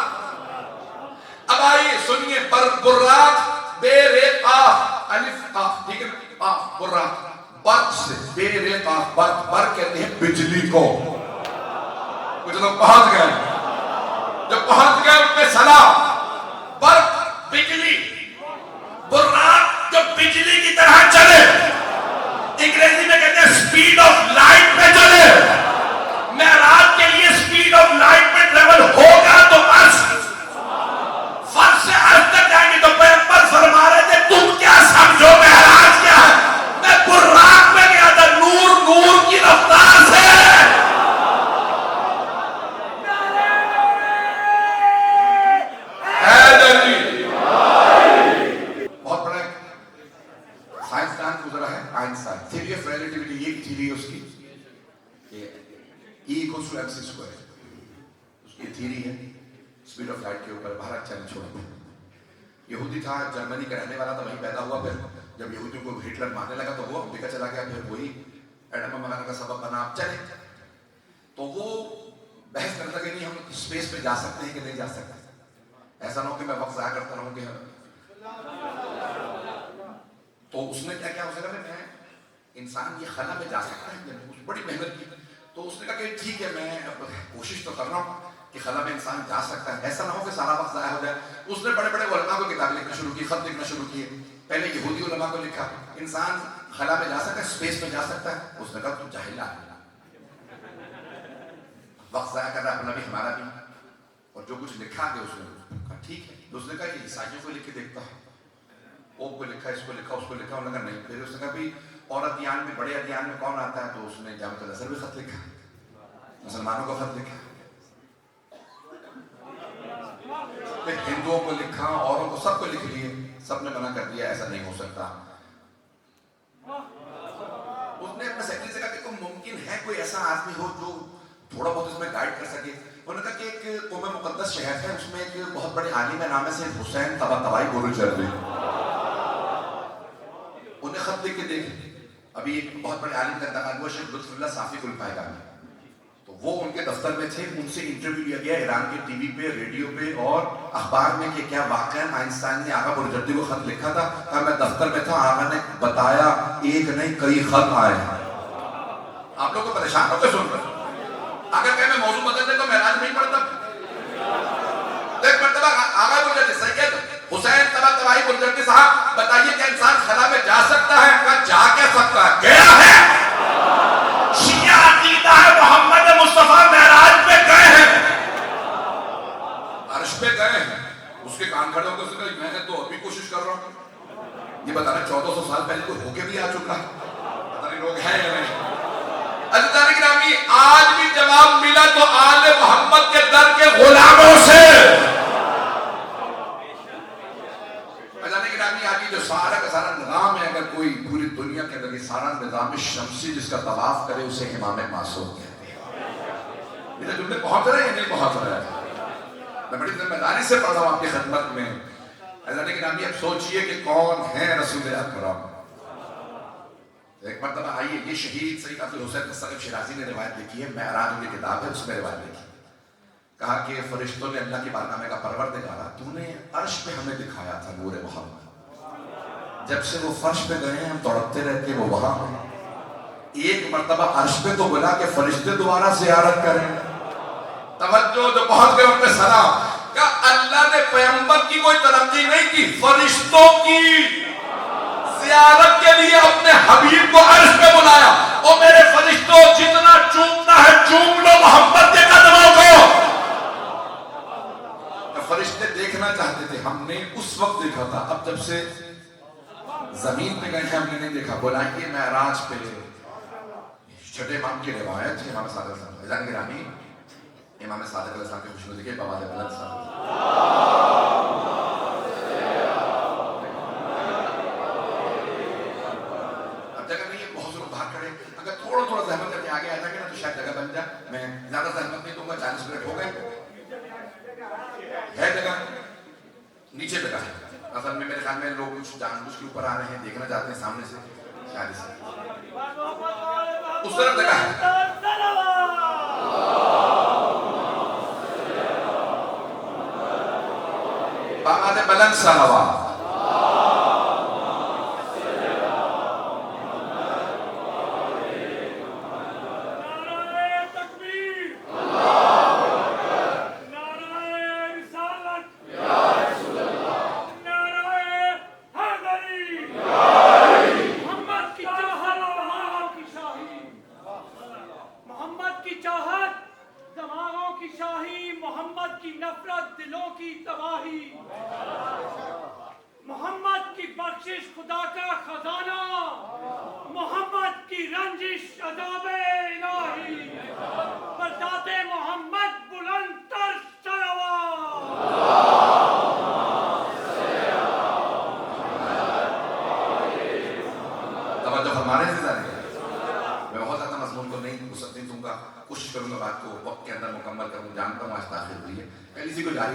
اب آئیے سنیے, براق بے رے قاف الف قاف, ٹھیک ہے, قاف براق. برق سے, بے رے قاف برق. برق کہتے ہیں بجلی کو. کچھ لوگ پہنچ گئے, جو پہنچ گئے ان میں سلام. برق بجلی, براق جو بجلی کی طرح چلے, انگریزی میں کہتے ہیں سپیڈ آف لائٹ پہ چلے. معراج کے لیے سپیڈ آف لائٹ پہ ٹریول ہوگا تو بس فرض سے عرض تک جائیں گے. تو پیغمبر فرما رہے تھے تم کیا سمجھو معراج کیا ہے؟ میں براق میں گیا تھا, نور نور کی رفتار سے. بہت بڑا سائنسدان گزرا ہے آئنسٹائن. تھیوری آف ریلیٹیوٹی, یہ تھیوری ہے اس کی, E equals to mc square. اس کی تھیوری ہے سپیڈ آف لائٹ کے اوپر. بھارت چین چھوڑ. یہودی تھا, جرمنی کا رہنے والا تھا, وہیں پیدا ہوا. پھر جب یہودیوں کو ہٹلر مارنے لگا تو وہ امریکہ چلا گیا. پھر وہی ایٹم بم بنانے کا سبب بنا. چلے تو وہ بحث کرتا کہ نہیں ہم اسپیس پہ جا سکتے ہیں کہ نہیں جا سکتے. ایسا نہ ہو کہ میں وقت ضائع کرتا رہوں. کہ تو اس نے کیا کیا, اس نے کہا میں انسان یہ خلا میں جا سکتا ہے, بڑی محنت کی. تو اس نے کہا کہ ٹھیک ہے, میں کوشش تو کر رہا ہوں کہ خلا میں انسان جا سکتا ہے, ایسا نہ ہو کہ سارا وقت ضائع ہو جائے. اس نے بڑے بڑے علماء کو کتابیں لکھنا شروع کی, خط لکھنا شروع کیے. پہلے یہودی علماء کو لکھا انسان خلا میں جا سکتا ہے, اسپیس میں جا سکتا ہے. اس نے کہا تو جاہل آدمی, وقت ضائع کر رہا ہے, اپنا بھی ہمارا بھی. اور جو کچھ لکھا گیا اس نے کہا ٹھیک ہے. اس نے کہا کہ عیسائیوں کو لکھ کے دیکھتا ہے, اوپ کو لکھا, اس کو لکھا, اس کو لکھا. انہوں نے کہا نہیں. پھر اس نے کہا بھی اور ادیان میں, بڑے ادیان میں کون آتا ہے؟ تو اس نے جامعۃ الازہر بھی خط لکھا, مسلمانوں کو خط لکھا, پھر ہندوؤں کو لکھا, اوروں کو, سب کو لکھ لیے. سب نے منع کر دیا, ایسا نہیں ہو سکتا. اس نے اپنے سیکرٹری سے کہا کہ کوئی ممکن ہے کوئی ایسا آدمی ہو جو تھوڑا بہت اس میں گائیڈ کر سکے. انہوں نے کہا کہ ایک قوم مقدس شہر ہے, اس میں ایک بہت بڑے عالم ہے, نام ہے سید حسین طباطبائی بروجردی. انہیں خط لکھ کے دیکھ. ابھی ایک بہت بڑے عالم کا انتقال ہوا, شیخ لطف اللہ صافی گلپائگانی. تو وہ ان کے دفتر میں تھے, ان سے انٹرویو لیا گیا ایران کے ٹی وی پہ, ریڈیو پہ اور اخبار میں کہ کیا واقعہ آئنسٹائن نے آغا بروجردی کو خط لکھا تھا. کہا میں دفتر میں تھا, آغا نے بتایا ایک نہیں کئی خط آئے. آپ لوگ کو پریشان ہو کے سن رہے. اگر کہ میں موضوع بدل دے تو معراج نہیں پڑھتا. ایک مرتبہ آغا بروجردی سید حسین طباطبائی بروجردی صاحب بتائیے کہ انسان خلا میں جا سکتا ہے؟ کہا جا کے سکتا ہے. گیا ہے. شیعہ عقیدہ ہے محمد مصطفیٰ معراج پہ گئے ہیں, عرش پہ گئے ہیں. اس کے کان کھڑے ہو کے اس نے کہا میں نے تو ابھی کوشش کر رہا ہوں. یہ بتا رہے 1400 سال پہلے کوئی ہو کے بھی آ چکا ہے, پتہ نہیں لوگ ہیں یا نہیں. عزیزان گرامی, آج بھی جواب ملا تو آل محمد کے در کے غلاموں سے. آج جو سارا کا سارا نظام ہے, اگر کوئی پوری دنیا کے اندر یہ سارا نظام شمسی جس کا طواف کرے اسے امام معصوم کہتے ہیں. میرے جملے پہنچ رہے ہیں یا نہیں پہنچ رہے ہیں؟ میں بڑی ذمہ داری سے پڑھ رہا ہوں آپ کی خدمت میں. عزیزان گرامی, اب سوچئے کہ کون ہیں رسول اکرم. ایک مرتبہ آئیے، یہ شہید سید عبد الحسین قصہ شیرازی نے روایت لکھی ہے، معراج کی کتاب ہے، اس میں روایت لکھی، کہا کہ فرشتوں نے اللہ کی بارگاہ میں کہا پروردگارا تو نے عرش پہ ہمیں دکھایا تھا نور محمد، جب سے وہ فرش پہ گئے ہیں ہم تڑپتے رہتے وہ وہاں ہیں، ایک مرتبہ عرش پہ تو بلا کہ فرشتے دوبارہ زیارت کریں، توجہ جو پہنچ گئے ان پہ سلام، کہ اللہ نے پیغمبر کی کوئی ترقی نہیں کی، فرشتوں کی زیارت کے لیے اپنے حبیب کو عرش پہ بلایا، او میرے فرشتوں جتنا چومنا ہے چوم لو محمد کے قدموں کو۔ فرشتے دیکھنا چاہتے تھے، ہم نے اس وقت دیکھا تھا، اب جب سے زمین پہ گئے ہیں ہم نے نہیں دیکھا، بلائیے معراج پہ۔ چھٹے امام کی روایت ہے، امام صادق صاحب اذان گرامی، امام صادق علیہ السلام کے خوشنودی کے بوال بلند صاحب، تھوڑا زحمت کر کے آگے آ جائیں گے نا تو شاید جگہ بن جائے، میں زیادہ زحمت نہیں دوں گا، 40 منٹ ہو گئے ہے، جگہ نیچے جگہ ہے، اصل میں میرے خیال میں لوگ کچھ جان بوجھ کے اوپر آ رہے ہیں، دیکھنا چاہتے ہیں سامنے سے، شاید اس طرف جگہ ہے، بابا بلند صلوات،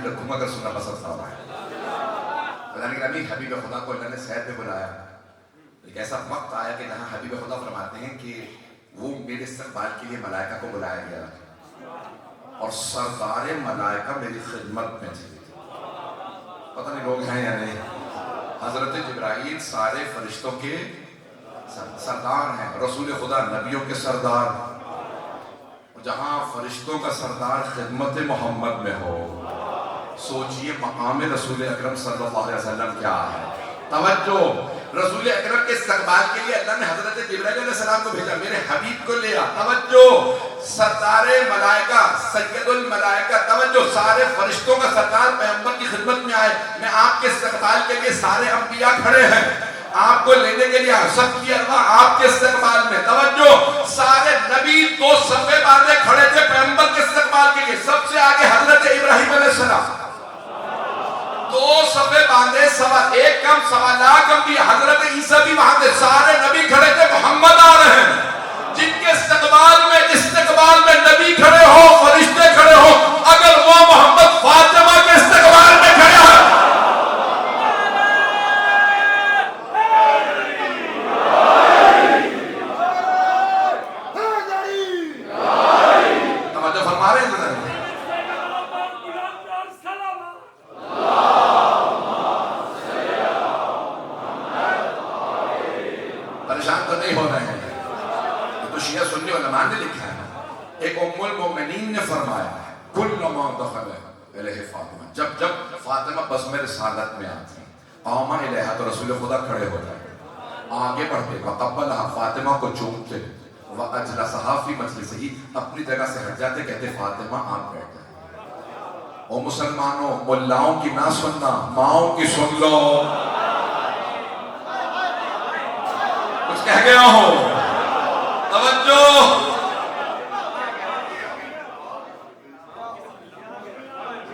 رکھوں گا اگر سننا پسند فرما ہے۔ حبیب خدا کو اللہ نے سیر پہ بلایا، ایک ایسا وقت آیا کہ جہاں حبیب خدا فرماتے ہیں کہ وہ میرے استقبال کے لیے ملائکہ کو بلایا گیا اور سردار ملائکہ میری خدمت میں تھے، پتہ نہیں لوگ ہیں یا نہیں، حضرت جبرائیل سارے فرشتوں کے سردار ہیں، رسول خدا نبیوں کے سردار، جہاں فرشتوں کا سردار خدمت محمد میں ہو، سوچئے مقام رسول اکرم صلی اللہ علیہ وسلم کیا ہے۔ توجہ، رسول اکرم کے استقبال کے لیے اللہ نے حضرت جبرائیل علیہ السلام کو بھیجا، میرے حبیب کو لیا، توجہ، سردار ملائکہ، سید الملائکہ، توجہ، سارے فرشتوں کا سردار پیغمبر کی خدمت میں آئے، میں آپ کے استقبال کے لیے سارے انبیاء کھڑے ہیں، آپ کو لینے کے لیے سب کی ارواح آپ کے استقبال میں، توجہ، سارے نبی دو صفے باندھے کھڑے تھے پیغمبر کے استقبال کے لیے، سب سے آگے حضرت ابراہیم علیہ السلام، دو صفے باندھے، ایک کم سوا لاکھ انبیاء، حضرت عیسیٰ بھی وہاں تھے، سارے نبی کھڑے تھے، محمد آ رہے ہیں، جن کے استقبال میں نبی کھڑے ہو، فرشتے کھڑے ہو، اگر وہ محمد فاطمہ کے استقبال میں کھڑے ہیں، پریشان تو نہیں ہو رہے ہیں، یہ تو شیعہ سنی علماء نے لکھا ہے، ایک ام المؤمنین نے فرمایا ہے کل ما دخل الیہ فاطمہ، جب فاطمہ بزم رسالت میں آتی قام الیہا تو رسول خدا کھڑے ہو جاتے، آگے بڑھتے، وقبلہا فاطمہ کو چومتے، واجلسہا فی مجلسہ، اپنی جگہ سے ہٹ جاتے، کہتے فاطمہ آپ بیٹھ جائیں۔ او مسلمانوں، ملاؤں کی نہ سننا، ماؤں کی سن لو، کچھ کہہ گیا ہو، توجہ،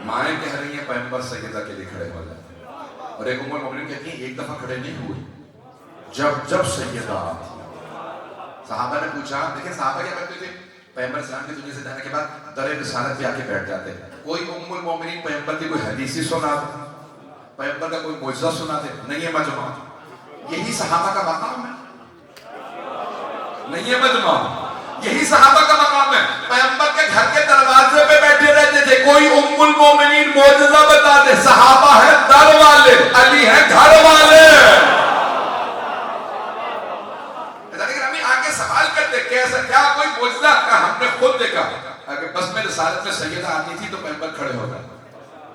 مائیں کہہ رہی ہیں پیغمبر سیدہ کے لیے کھڑے ہو جاتے، اور ایک ام المؤمنین کہتی ہیں ایک دفعہ کھڑے نہیں ہوئے، جب سیدہ آتی، صحابہ نے پوچھا، دیکھیں صحابہ کیا کرتے تھے، پیغمبر اسلام کی دنیا سے جانے کے بعد در رسالت پہ آ کے بیٹھ جاتے، کوئی ام المؤمنین پیغمبر کی کوئی حدیثی سنا دے، پیغمبر کا کوئی معجزہ سنا دے، نہیں ہے مجمع، یہی صحابہ کا مقام ہے، نہیں ہے مجمع. یہی صحابہ کا مقام ہے. پیغمبر کے گھر کے دروازے پہ بیٹھے رہتے تھے. کوئی ام المومنین معجزہ بتا دے. صحابہ ہے در والے, علی ہے گھر والے. لیکن ہمیں آگے سوال کرتے کیسا کیا کوئی معجزہ کا ہم نے خود دیکھا. اگر بس میں رسالت میں سیدہ آتی تھی تو پیغمبر کھڑے ہو گئے.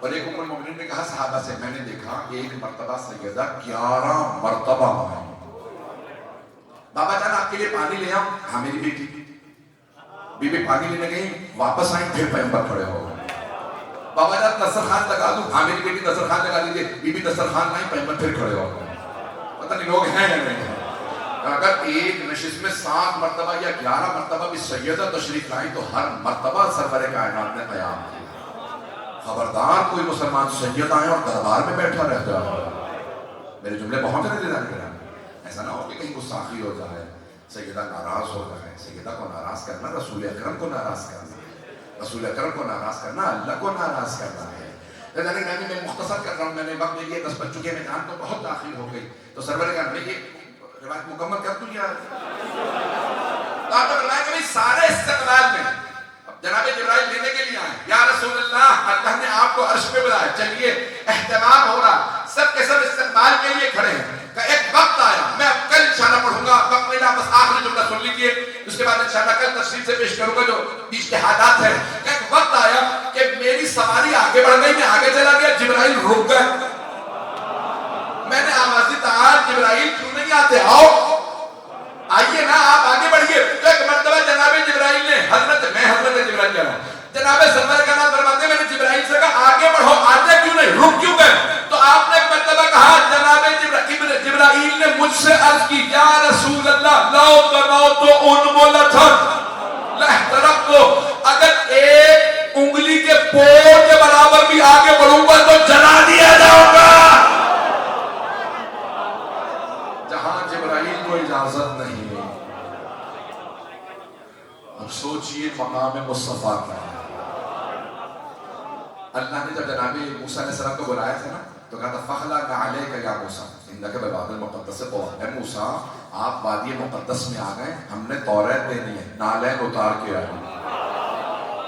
اور ایک ام المومنین نے کہا صحابہ سے, میں نے دیکھا ایک مرتبہ سیدہ 11 مرتبہ آئی. بابا جان آپ کے لیے پانی لے آؤں. ہاں میری بیٹی. بی بی پانی لینے گئی, واپس آئیں, پھر پیغمبر کھڑے ہو گئے. بابا جان دسترخوان لگا دوں. ہاں میری بیٹی دسترخوان لگا دیجیے. بی بی دسترخوان لائیں, پیغمبر پھر کھڑے ہو گئے. پتہ نہیں لوگ ہیں یا نہیں. اگر ایک نشست میں 7 مرتبہ یا 11 مرتبہ بھی سیدہ تشریف لائیں تو ہر مرتبہ سرور کائنات نے قیام کیا. خبردار کوئی مسلمان سید آئے اور دربار میں بیٹھا رہ جائے. میرے جملے پہنچ رہے تھے. ایسا نہ ہو کہ کہیں گستاخی ہو جائے, سیدہ ناراض ہو جائے. سیدہ کو ناراض کرنا رسول اکرم کو ناراض کرنا ہے. رسول اکرم کو ناراض کرنا اللہ کو ناراض کرنا ہے. میں مختصر کر رہا ہوں, میں نے وقت میں یہ 10 بج چکے, میں جان تو بہت داخل ہو گئی. تو سرور کا میں یہ روایت مکمل کر دوں یا تو آپ نے فرمایا کہ سارے استقبال میں جناب جبرائیل لینے کے لیے آئے. یا رسول اللہ, اللہ نے آپ کو عرش پہ بلایا, چلیے اہتمام ہو رہا, سب کے سب استقبال کے لیے کھڑے ہیں. کہ ایک وقت آیا, میں اب کل انشاءاللہ پڑھوں گا, وقت ملا, بس آخری جملہ سن لیجیے, اس کے بعد انشاءاللہ کل تفصیل سے پیش کروں گا جو بیچ کے حالات ہیں. ایک وقت آیا کہ میری سواری آگے بڑھ گئی, میں آگے چلا گیا, جبرائیل رک گئے. میں نے آواز دی, تعال جبرائیل کیوں نہیں آتے, آؤ آئیے نا, آپ آگے بڑھیے. تو ایک مرتبہ جناب جبرائیل نے حضرت جبرائیل کہا, جناب سرور کا نام فرماتے, میں نے جبرائیل سے کہا آگے بڑھو, آتے کیوں نہیں, رک کیوں گئے. تو آپ نے ایک مرتبہ کہا, جناب جبرائیل نے مجھ سے عرض کی, یا رسول اللہ لو تنوت انملتن لحترقت, اگر ایک انگلی کے پور کے برابر بھی آگے بڑھوں گا تو جلا دیا جاؤں گا. جہاں جبرائیل کو اجازت نہیں. اب سوچئے مقام مصطفیٰ کا. اللہ نے جب جناب موسیٰ علیہ السلام کو بلایا تھا نا, تو کہا تھا فَخْلَعْنَا عَلَيْكَ يَا مُوسَىٰ إِنَّكَ بِالْوَادِ الْمُقَدَّسِ طُوًى. اے موسیٰ, آپ وادی مقدس میں آ گئے, ہم نے توریت دینی ہے, نالین اتار کے آئے.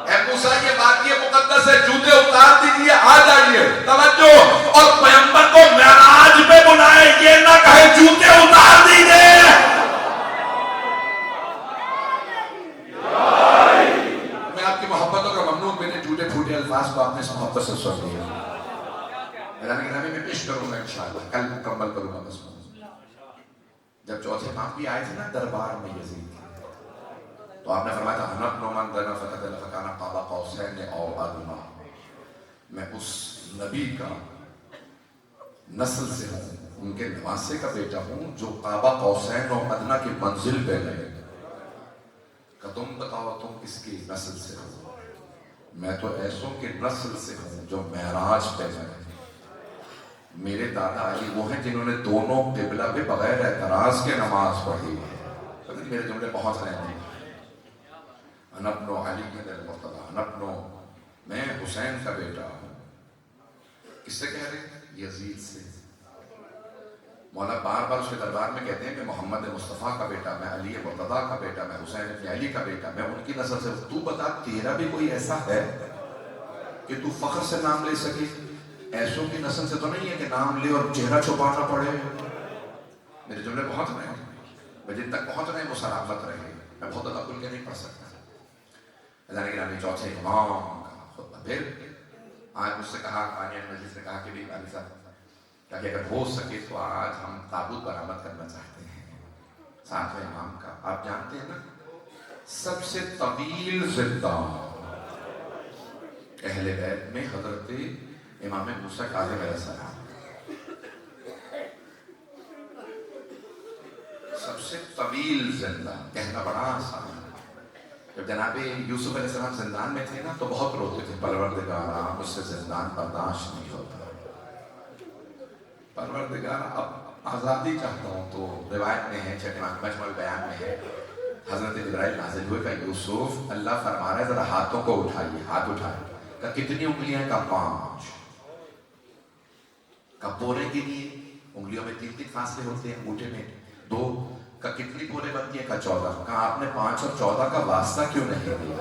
اے موسیٰ, یہ وادی مقدس ہے, جوتے اتار دیجئے, آ جائیے. توجہ, اور پیغمبر کو معراج پہ بلائے, یہ نہ کہے جوتے اتار دیجئے. میں آپ کی محبتوں کا ممنون, میں نے ٹوٹے پھوٹے الفاظ کو آپ نے اس محبت سے سن لیا. میں پیش کروں گا انشاءاللہ, کل مکمل کروں گا مضمون. جب چوتھے امام بھی آئے تھے نا دربار میں یزید, تو آپ نے فرمایا تھا انب نومن دنا فتح فکانا قاب قوسین او ادنی. میں اس نبی کا نسل سے ہوں, ان کے نواسے کا بیٹا ہوں جو قاب قوسین و ادنی کی منزل پہ گئے. کہ تم بتاؤ تم کس کی نسل سے ہو. میں تو ایسوں کی نسل سے ہوں جو معراج پہ گئے. میرے دادا علی وہ ہیں جنہوں نے دونوں قبلہ پہ بغیر اعتراض کے نماز پڑھی ہے. میرے جملے پہنچ رہے ہیں. انا ابن علی بن المرتضی, انا ابن, میں حسین کا بیٹا ہوں. کس سے کہہ رہے ہیں؟ یزید سے. مولا بار بار اس کے دربار میں کہتے ہیں کہ محمد مصطفیٰ کا بیٹا, میں علی مرتضیٰ کا بیٹا, میں حسین ابن علی کا بیٹا, میں ان کی نسل سے. تو بتا, تیرا بھی کوئی ایسا ہے کہ تو فخر سے نام لے سکے؟ ایسوں کی نسل سے تو نہیں ہے کہ نام لے اور چہرہ چھپانا پڑے. میرے جملے پہنچ رہے ہیں, میں جن تک پہنچ رہے ہیں وہ سلامت رہے. میں بہت زیادہ کھل کے نہیں پڑھ سکتا. اللہ نے گرامی چوتھے امام کا خطبہ. پھر آج مجھ سے کہا, قانی مجلس نے کہا کہ بھی علی صاحب, کہ اگر ہو سکے تو آج ہم تابوت برآمد کرنا چاہتے ہیں 7ویں امام کا. آپ جانتے ہیں نا, سب سے طویل زندہ اہل بیت میں حضرت امام موسیٰ کاظم علیہ السلام. سب سے طویل زندہ کہنا بڑا آسان ہے. جب جناب یوسف علیہ السلام زندان میں تھے نا تو بہت روتے تھے, پروردگارا مجھ سے زندان برداشت نہیں ہوتا, پروردگارا اب آزادی چاہتا ہوں. تو روایت میں ہے, چھٹے مجمع بیان میں ہے, حضرت جبرائیل نازل ہوئے کہ یوسف, اللہ فرما رہا ہے ذرا ہاتھوں کو اٹھائیے. ہاتھ اٹھائے. کہ کتنی انگلیاں؟ کا 5. کب بولنے کے لیے انگلیوں میں 3 فاصلے ہوتے ہیں, انگوٹھے میں 2, کا کتنی پورے بنتی ہیں؟ کا 14. کہا آپ نے 5 اور 14 کا واسطہ کیوں نہیں دیا؟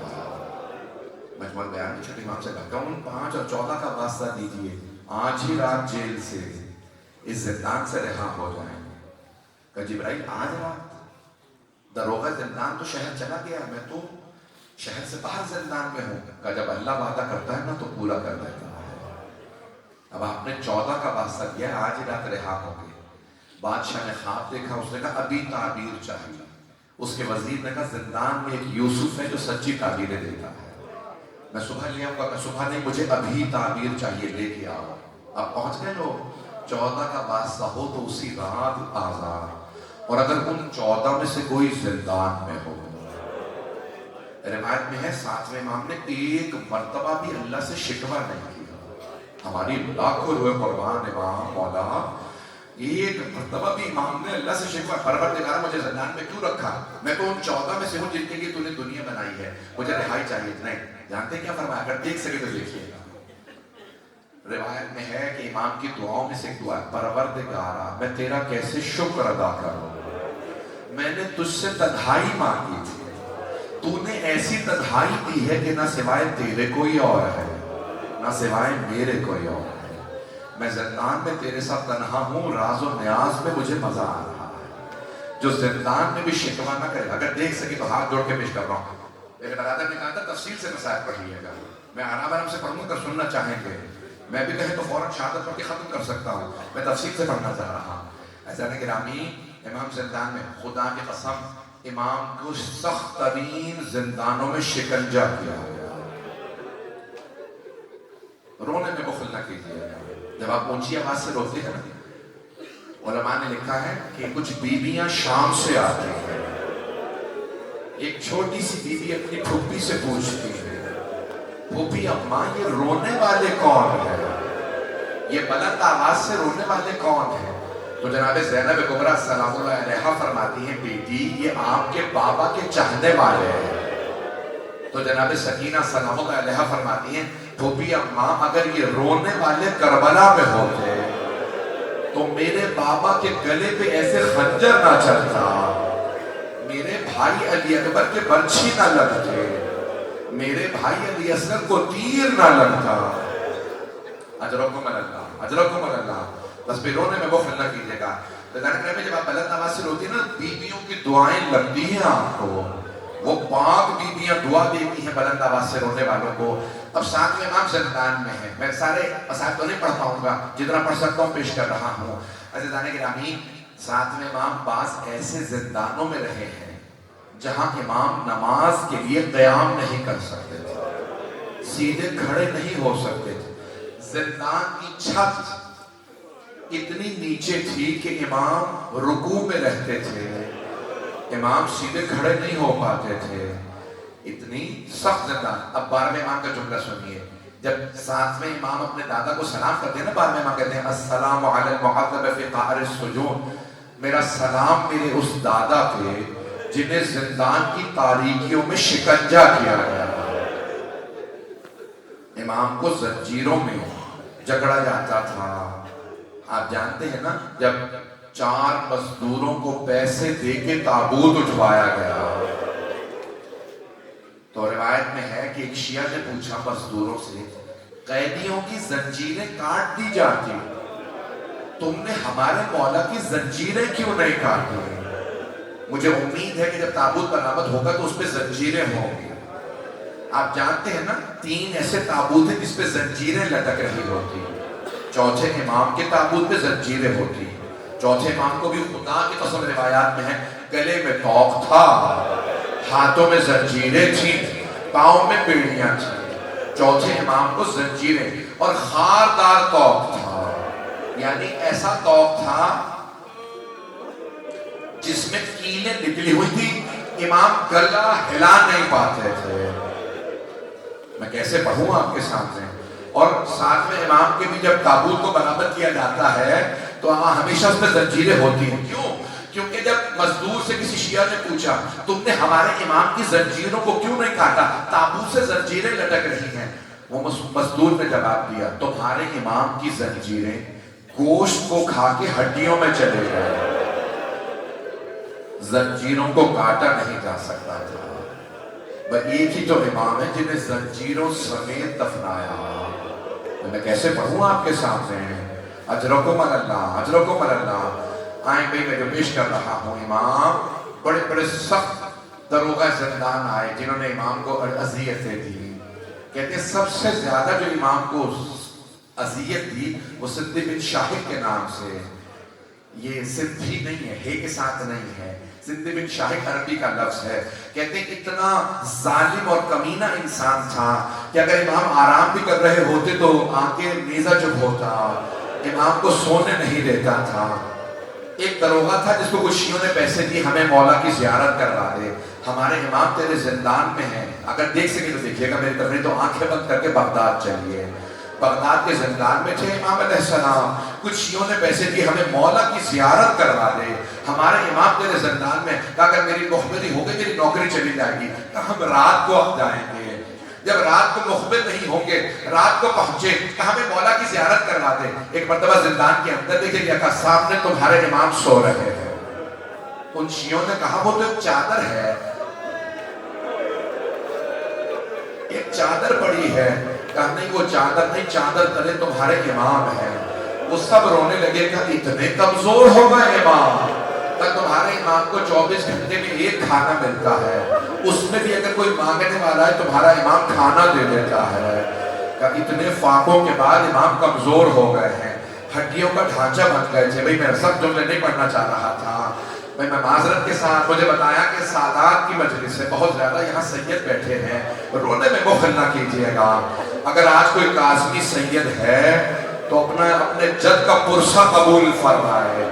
مجموع بیان کی چھٹی امام سے کہا ان 5 اور 14 کا واسطہ دیجئے، آج ہی رات جیل سے اس زندان سے رہا ہو جائیں گے. کہا جبرائیل آج رات؟ دروغہ زندان تو شہر چلا گیا، میں تو شہر سے باہر زندان میں ہوں. کہا جب اللہ وعدہ کرتا ہے نا تو پورا کر دیتا ہے. اب آپ نے 14 کا واسطہ دیا ہے، آج ہی رات رہا ہو گے. بادشاہ نے خواب دیکھا، اس نے کہا ابھی تعبیر چاہیے. اس کے وزیر نے کہا زندان میں ایک یوسف ہے جو سچی تعبیریں دیتا ہے، میں صبح لے آؤں گا. میں صبح نہیں، مجھے ابھی تعبیر چاہیے، لے کے آؤ. اب پہنچ گئے لوگ. 14 کا واسطہ ہو تو اسی رات آزاد. اور اگر ان 14 میں سے کوئی زندان میں ہو، روایت میں ہے 7ویں امام نے ایک مرتبہ بھی اللہ سے شکوہ نہیں کیا. ہماری لاکھوں روئے قربان امام مولا، ایک مرتبہ بھی امام نے اللہ سے شکوہ، پروردگار مجھے زندان میں کیوں رکھا؟ میں تو ان 14 میں سے ہوں جن کے لیے تو نے دنیا بنائی ہے، مجھے رہائی چاہیے. نہیں، جانتے کیا فرمایا؟ اگر دیکھ سکے تو دیکھیے گا. روایت میں ہے کہ امام کی دعاؤں میں سے ایک دعا ہے، پروردگارا میں تیرا کیسے شکر ادا کروں، میں نے تجھ سے تنہائی مانگی تھی، تو نے ایسی تنہائی دی ہے کہ نہ سوائے تیرے کوئی اور ہے، نہ سوائے میرے کوئی اور ہے. میں زندان میں تیرے ساتھ تنہا ہوں، راز و نیاز میں مجھے مزہ آ رہا ہے. جو زندان میں بھی شکوہ نہ کرے، اگر دیکھ سکے تو ہاتھ جوڑ کے پیش کر رہا ہوں. ایک برادر نے کہا تھا تفصیل سے مسائل پڑھ لیے گا. میں آرام سے پڑھوں گا، سننا چاہیں گے. میں بھی کہیں تو فوراً شہادت پڑھ کے ختم کر سکتا ہوں، میں تفصیل سے پڑھنا چاہ رہا ہوں. ایسا نہیں گرامی، امام زندان میں، خدا کی قسم امام کو سخت ترین زندانوں میں شکنجہ کیا گیا. رونے میں بخل نہ کیجیے گا. جب آپ اونچی آواز سے روتے ہیں نا، علماء نے لکھا ہے کہ کچھ بیویاں شام سے آتی ہیں، ایک چھوٹی سی بیوی اپنی پھوپھی سے پوچھتی ہے، پھوپھی اماں یہ رونے والے کون ہیں؟ یہ بلند آواز سے رونے والے کون ہیں؟ تو جناب زینب کبریٰ سلام اللہ علیہا فرماتی ہیں بیٹی یہ آپ کے بابا کے چاہنے والے ہیں. تو جناب سکینہ سلام اللہ علیہا فرماتی ہیں پھوپھی اماں اگر یہ رونے والے کربلا میں ہوتے تو میرے بابا کے گلے پہ ایسے خنجر نہ چلتا، میرے بھائی علی اکبر کے برچھی نہ لگتے، میرے بھائی علی اصغر کو تیر نہ لگتا. اجرکم اللہ، اجرکم اللہ. بس پہ رونے میں بخل نہ کیجیے گا. میں جب آپ بلند آواز سے روتی ہیں نا، بیویوں کی دعائیں لگتی ہیں آپ کو. وہ پاک بیویاں دعا دیتی ہیں بلند آواز سے رونے والوں کو. اب 7ویں امام زندان میں ہے. میں سارے مسائل تو نہیں پڑھ پاؤں گا، جتنا پڑھ سکتا ہوں پیش کر رہا ہوں. عزیزان گرامی، 7ویں امام بعض ایسے زندانوں میں رہے ہیں جہاں امام نماز کے لیے قیام نہیں کر سکتے تھے، سیدھے کھڑے نہیں ہو سکتے تھے. زندان کی چھت اتنی نیچے تھی کہ امام رکوع میں رہتے تھے، امام سیدھے کھڑے نہیں ہو پاتے تھے. اتنی سخت زندان. اب 12ویں امام کا جملہ سنیے. جب 7ویں امام اپنے دادا کو سلام کرتے ہیں نا، 12ویں امام کہتے ہیں السلام علی المعذب فی قعر السجون، میرا سلام میرے اس دادا پہ جنہیں زندان کی تاریکیوں میں شکنجہ کیا گیا. امام کو زنجیروں میں جکڑا جاتا تھا. آپ جانتے ہیں نا، جب 4 مزدوروں کو پیسے دے کے تابوت اٹھوایا گیا تو روایت میں ہے کہ ایک شیعہ نے پوچھا مزدوروں سے، قیدیوں کی زنجیریں کاٹ دی جاتی، تم نے ہمارے مولا کی زنجیریں کیوں نہیں کاٹی؟ مجھے امید ہے کہ جب تابوت برآمد ہوگا تو اس پہ زنجیریں ہوں گی. آپ جانتے ہیں نا 3 ایسے تابوت ہیں جس پہ زنجیریں لٹک رہی ہوتی. چوتھے امام کے تابوت پہ زنجیریں ہوتی. چوتھے امام کو بھی خدا کی قسم روایات میں ہے گلے میں توق تھا، ہاتھوں میں زنجیریں تھیں، پاؤں میں بیڑیاں تھیں. چوتھے امام کو زنجیریں اور خاردار توق تھا، یعنی ایسا توق تھا جس میں کیلیں نکلی ہوئی تھی. امام گلا ہلا نہیں پاتے تھے. میں کیسے پڑھوں آپ کے سامنے. اور 7ویں امام کے بھی جب تابوت کو برآمد کیا جاتا ہے تو ہمیشہ اس میں زنجیریں ہوتی ہیں. کیوں؟ کیونکہ جب مزدور سے کسی شیعہ نے پوچھا تم نے ہمارے امام کی زنجیروں کو کیوں نہیں کاٹا، تابوت سے زنجیریں لٹک رہی ہیں. وہ مزدور نے جواب دیا تمہارے امام کی زنجیریں گوشت کو کھا کے ہڈیوں میں چلے گئے، زنجیروں کو کاٹا نہیں جا سکتا تھا۔ وہ ایک ہی تو امام ہے جنہیں زنجیروں سمیت دفنایا۔ میں کیسے پڑھوں آپ کے سامنے؟ اجرکم اللہ، اجرکم اللہ۔ آئیں بھئی میں جو پیش کر رہا ہوں، امام بڑے بڑے سخت دروغہ زندان آئے جنہوں نے امام کو اذیتیں دی۔ کہتے ہیں سب سے زیادہ جو امام کو اذیت دی وہ سندھ بن شاہد کے نام سے، یہ سندھی نہیں ہے، ہے کے ساتھ نہیں ہے، سندھ بن شاہد عربی کا لفظ ہے۔ کہتے ہیں اتنا ظالم اور کمینہ انسان تھا کہ اگر امام آرام بھی کر رہے ہوتے تو آنکھیں نیزہ چپ ہوتا، امام کو سونے نہیں دیتا تھا۔ ایک دروغہ تھا جس کو کچھ شیعوں نے پیسے دی، ہمیں مولا کی زیارت کروا دے، ہمارے امام تیرے زندان میں ہیں، اگر دیکھ سکے تو دیکھیے گا، میری طرف نہیں تو آنکھیں بند کر کے بغداد چلیے۔ بغداد کے زندان میں تھے امام علیہ السلام، کچھ شیعوں نے پیسے دیے ہمیں مولا کی زیارت کروا دے، ہمارے امام تیرے زندان میں، کہا اگر میری مخبری ہو گئی میری نوکری چلی جائے گی، کہا ہم رات کو اب جائیں گے۔ جب رات کو مخبر نہیں ہوں گے، رات کو پہنچے، کہا ہمیں مولا کی زیارت کروا دے۔ ایک مرتبہ زندان کے اندر دیکھے گیا، کہا سامنے تمہارے امام سو رہے ہیں۔ ان شیعوں نے کہا وہ تو ایک چادر ہے، ایک چادر پڑی ہے، کہا نہیں وہ چادر نہیں، چادر تلے تمہارے امام ہیں۔ وہ سب رونے لگے، کہا اتنے کمزور ہو گئے امام، کہا تمہارے امام کو 24 گھنٹے میں ایک کھانا ملتا ہے، اس میں بھی اگر کوئی مانگنے والا ہے تمہارا امام کھانا دے دیتا ہے۔ کہا اتنے فاقوں کے بعد امام کمزور ہو گئے ہیں، ہڈیوں کا ڈھانچہ بن گئے تھے۔ بھئی میں سب جملے نہیں پڑھنا چاہ رہا تھا، میں معذرت کے ساتھ، مجھے بتایا کہ سادات کی مجلس ہے، بہت زیادہ یہاں سید بیٹھے ہیں، رونے میں بخل نہ کیجئے گا۔ اگر آج کوئی کاظمی سید ہے تو اپنے جد کا پرسہ قبول فرمائے۔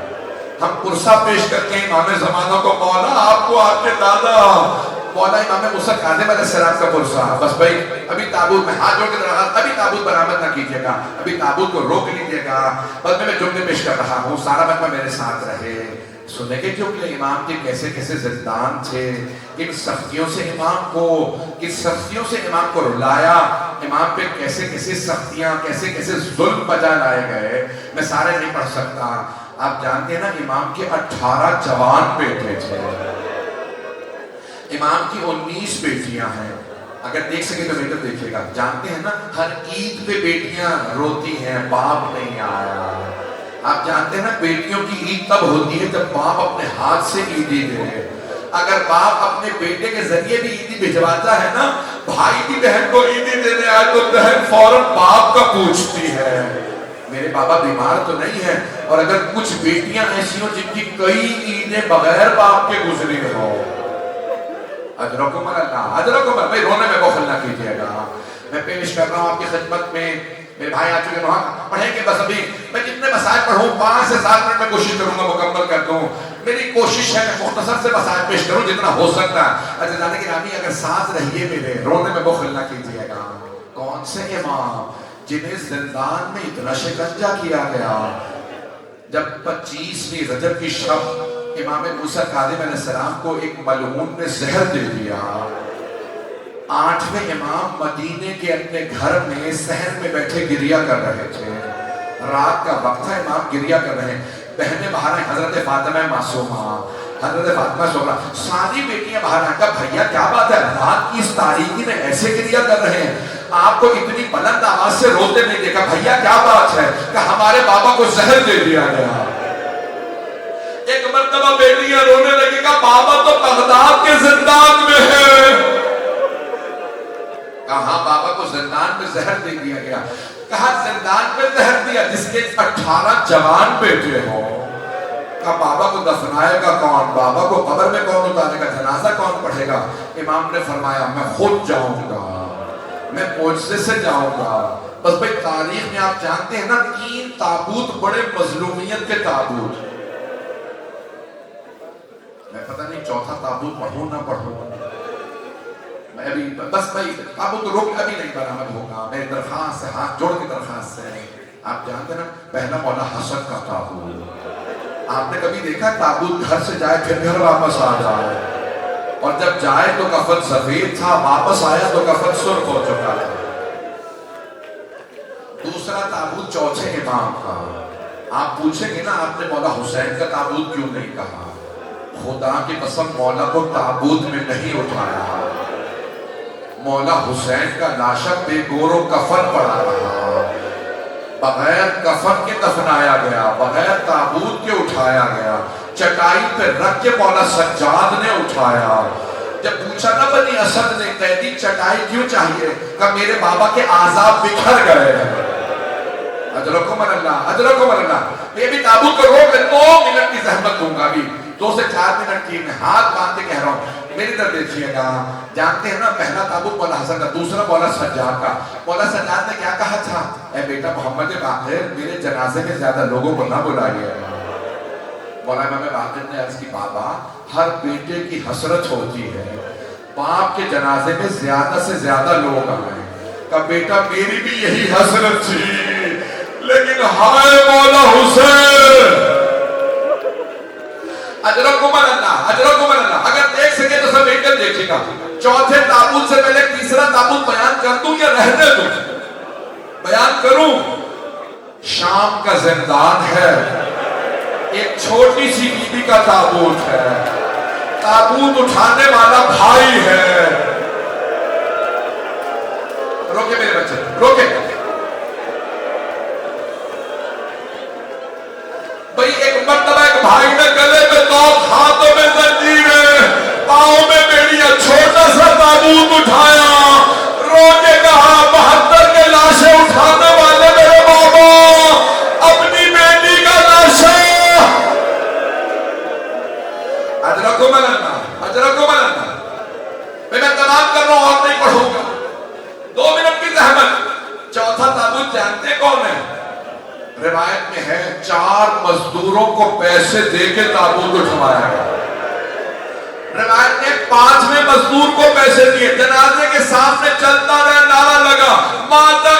ہم پرسہ پیش کرتے ہیں امام زمانہ کو، مولا آپ کو آپ کے دادا مولا امام موسیٰ کاظم علیہ السلام کا پرسہ، بس بھائی ابھی تابوت میں ہاتھ جوڑ کے رہا، ابھی تابوت برآمد نہ کیجئے گا، ابھی تابوت کو روک لیجئے گا، بس میں جملے پیش کر رہا ہوں، سارا مجمع میرے ساتھ رہے۔ سنیں گے جو کہ امام کے کیسے کیسے زندان تھے، کن سختیوں سے امام کو رلایا، امام پہ کیسے کیسے سختیاں، کیسے کیسے ظلم بجا لائے گئے، میں سارے نہیں پڑھ سکتا۔ آپ جانتے ہیں نا امام کے 18 جوان بیٹے تھے، امام کی 19 بیٹیاں ہیں، اگر دیکھ سکے تو بیٹا دیکھے گا۔ جانتے ہیں نا ہر عید پہ بیٹیاں روتی ہیں باپ نہیں آیا۔ آپ جانتے ہیں نا بیٹیوں کی عید تب ہوتی ہے جب باپ اپنے ہاتھ سے عیدی دے۔ اگر باپ اپنے بیٹے کے ذریعے بھی عیدی بھجواتا ہے نا، بھائی کی بہن کو عیدی دینے آئے تو بہن فوراً باپ کا پوچھتی ہے میرے بابا بیمار تو نہیں ہے۔ اور اگر کچھ بیٹیاں ایسی ہوں جن کی کئی عیدیں بغیر باپ کے گزری ہو، اجرکم اللہ، اجرکم اللہ، رونے میں بخل نہ کیجئے گا۔ میں پیش کر رہا ہوں آپ کی خدمت میں، میرے بھائی آ چکے وہاں پڑھیں گے، بس ابھی میں جتنے مسائل پڑھوں 5 سے 7 منٹ میں کوشش کروں گا مکمل کر دوں۔ میری کوشش ہے میں مختصر سے مسائل پیش کروں جتنا ہو سکتا ہے۔ عزیزان گرامی اگر ساتھ رہیے میرے، رونے میں بخل نہ کیجئے گا۔ کون سے امام جنہیں زندان میں اتنا شکنجہ کیا گیا، جب 25ویں رجب کی شب امام موسیٰ کاظم علیہ السلام کو ایک ملعون نے زہر دے دیا، 8ویں امام مدینے کے اپنے گھر میں صحن میں بیٹھے گریہ کر رہے تھے، رات کا وقت تھا، امام گریہ کر رہے ہیں، بہنیں باہر ہیں، حضرت فاطمہ معصومہ، حضرت فاطمہ زہرا، ساری بیٹیاں باہر ہیں۔ کہا بھیا کیا بات ہے، رات کی اس تاریکی میں ایسے گریہ کر رہے ہیں، آپ کو اتنی بلند آواز سے روتے نہیں دیکھا، بھیا کیا بات ہے؟ کہ ہمارے بابا کو زہر دے دیا گیا۔ ایک مرتبہ بیٹیاں رونے لگی، کہا بابا تو بغداد کے زندان میں ہے۔ کہا بابا کو زندان میں زہر دے دیا گیا۔ کہا زندان میں زہر دیا جس کے 18 جوان بیٹے ہوں۔ کہا بابا کو دفنائے گا کون، بابا کو قبر میں کون اتارے گا، جنازہ کون پڑھے گا؟ امام نے فرمایا میں خود جاؤں گا، میں معجزے سے جاؤں گا۔ بس بھئی تاریخ میں آپ جانتے ہیں نا 3 تابوت بڑے مظلومیت کے تابوت، میں پتہ نہیں چوتھا تابوت پڑھوں نہ پڑھوں، میں ابھی بس بھائی تابوت روک ابھی نہیں برآمد ہوگا، میری درخواست ہے، ہاتھ جوڑ کے درخواست ہے۔ آپ جانتے ہیں نا پہلا مولا حسن کا تابوت، آپ نے کبھی دیکھا تابوت گھر سے جائے پھر گھر واپس آ جائے، اور جب جائے تو کفن سفید تھا، واپس آیا تو کفن سرخ ہو چکا تھا۔ دوسرا تابوت چوتھے امام کا، آپ پوچھیں گے نا آپ نے مولا حسین کا تابوت کیوں نہیں کہا؟ خدا کی قسم مولا کو تابوت میں نہیں اٹھایا، مولا حسین کا لاشا بے گور و کفن پڑا رہا، بغیر کفن کے دفنایا گیا، بغیر تابوت کے اٹھایا گیا، چٹائی پہ رکھ کے مولا سجاد نے اٹھایا۔ جب پوچھا نا بنی اسد نے قیدی چٹائی کیوں چاہیے، کہ میرے بابا کے اعضاء بکھر گئے ہیں۔ اجرکم اللہ، اجرکم اللہ۔ میں بھی تابوت کو روک لے، 2 منٹ کی زحمت دوں گا بھی، 2 سے 4 منٹ کی، میں ہاتھ باندھ کے کہہ رہا ہوں۔ میری طرف دیکھیے گا، جانتے ہیں نا پہلا تابوت مولا حسن کا، دوسرا مولا سجاد کا۔ مولا سجاد نے کیا کہا تھا؟ اے بیٹا محمد باقر، میرے جنازے میں زیادہ لوگوں کو نہ بلائیے۔ مولا امام باقر نے عرض کی بابا، ہر بیٹے کی حسرت ہوتی ہے باپ کے جنازے میں زیادہ سے زیادہ لوگ آئیں۔ کہ بیٹا میری بھی یہی حسرت تھی، لیکن ہائے مولا حسین۔ اجرکم اللہ، اجرکم اللہ۔ اگر دیکھ سکے تو سب ایک دیکھے گا۔ چوتھے تابوت سے پہلے تیسرا تابوت بیان کر دوں یا رہنے دوں؟ بیان کروں۔ شام کا زندان ہے، ایک چھوٹی سی بی بی کا تابوت ہے، تابوت اٹھانے والا بھائی ہے۔ روکے میرے بچے، روکے۔ بھئی ایک مرتبہ ایک بھائی نے گلے میں توق، ہاتھوں میں زنجیریں، پاؤں میں بیڑیاں، چھوٹا سا تابوت اٹھایا، رو کے کہا 72 کے لاشیں اٹھانے والے میرے بابا، اپنی بیٹی کا لاشا۔ اجرکم اللہ، اجرکم اللہ۔ میں تمام کر رہا ہوں اور نہیں پڑھوں گا، 2 منٹ کی زحمت۔ چوتھا تابوت جانتے کون ہے؟ روایت میں ہے 4 مزدوروں کو پیسے دے کے تابوت اٹھوایا گیا۔ روایت نے 5ویں مزدور کو پیسے دیے، جنازے کے سامنے چلتا رہا، نعرہ لگا ماتا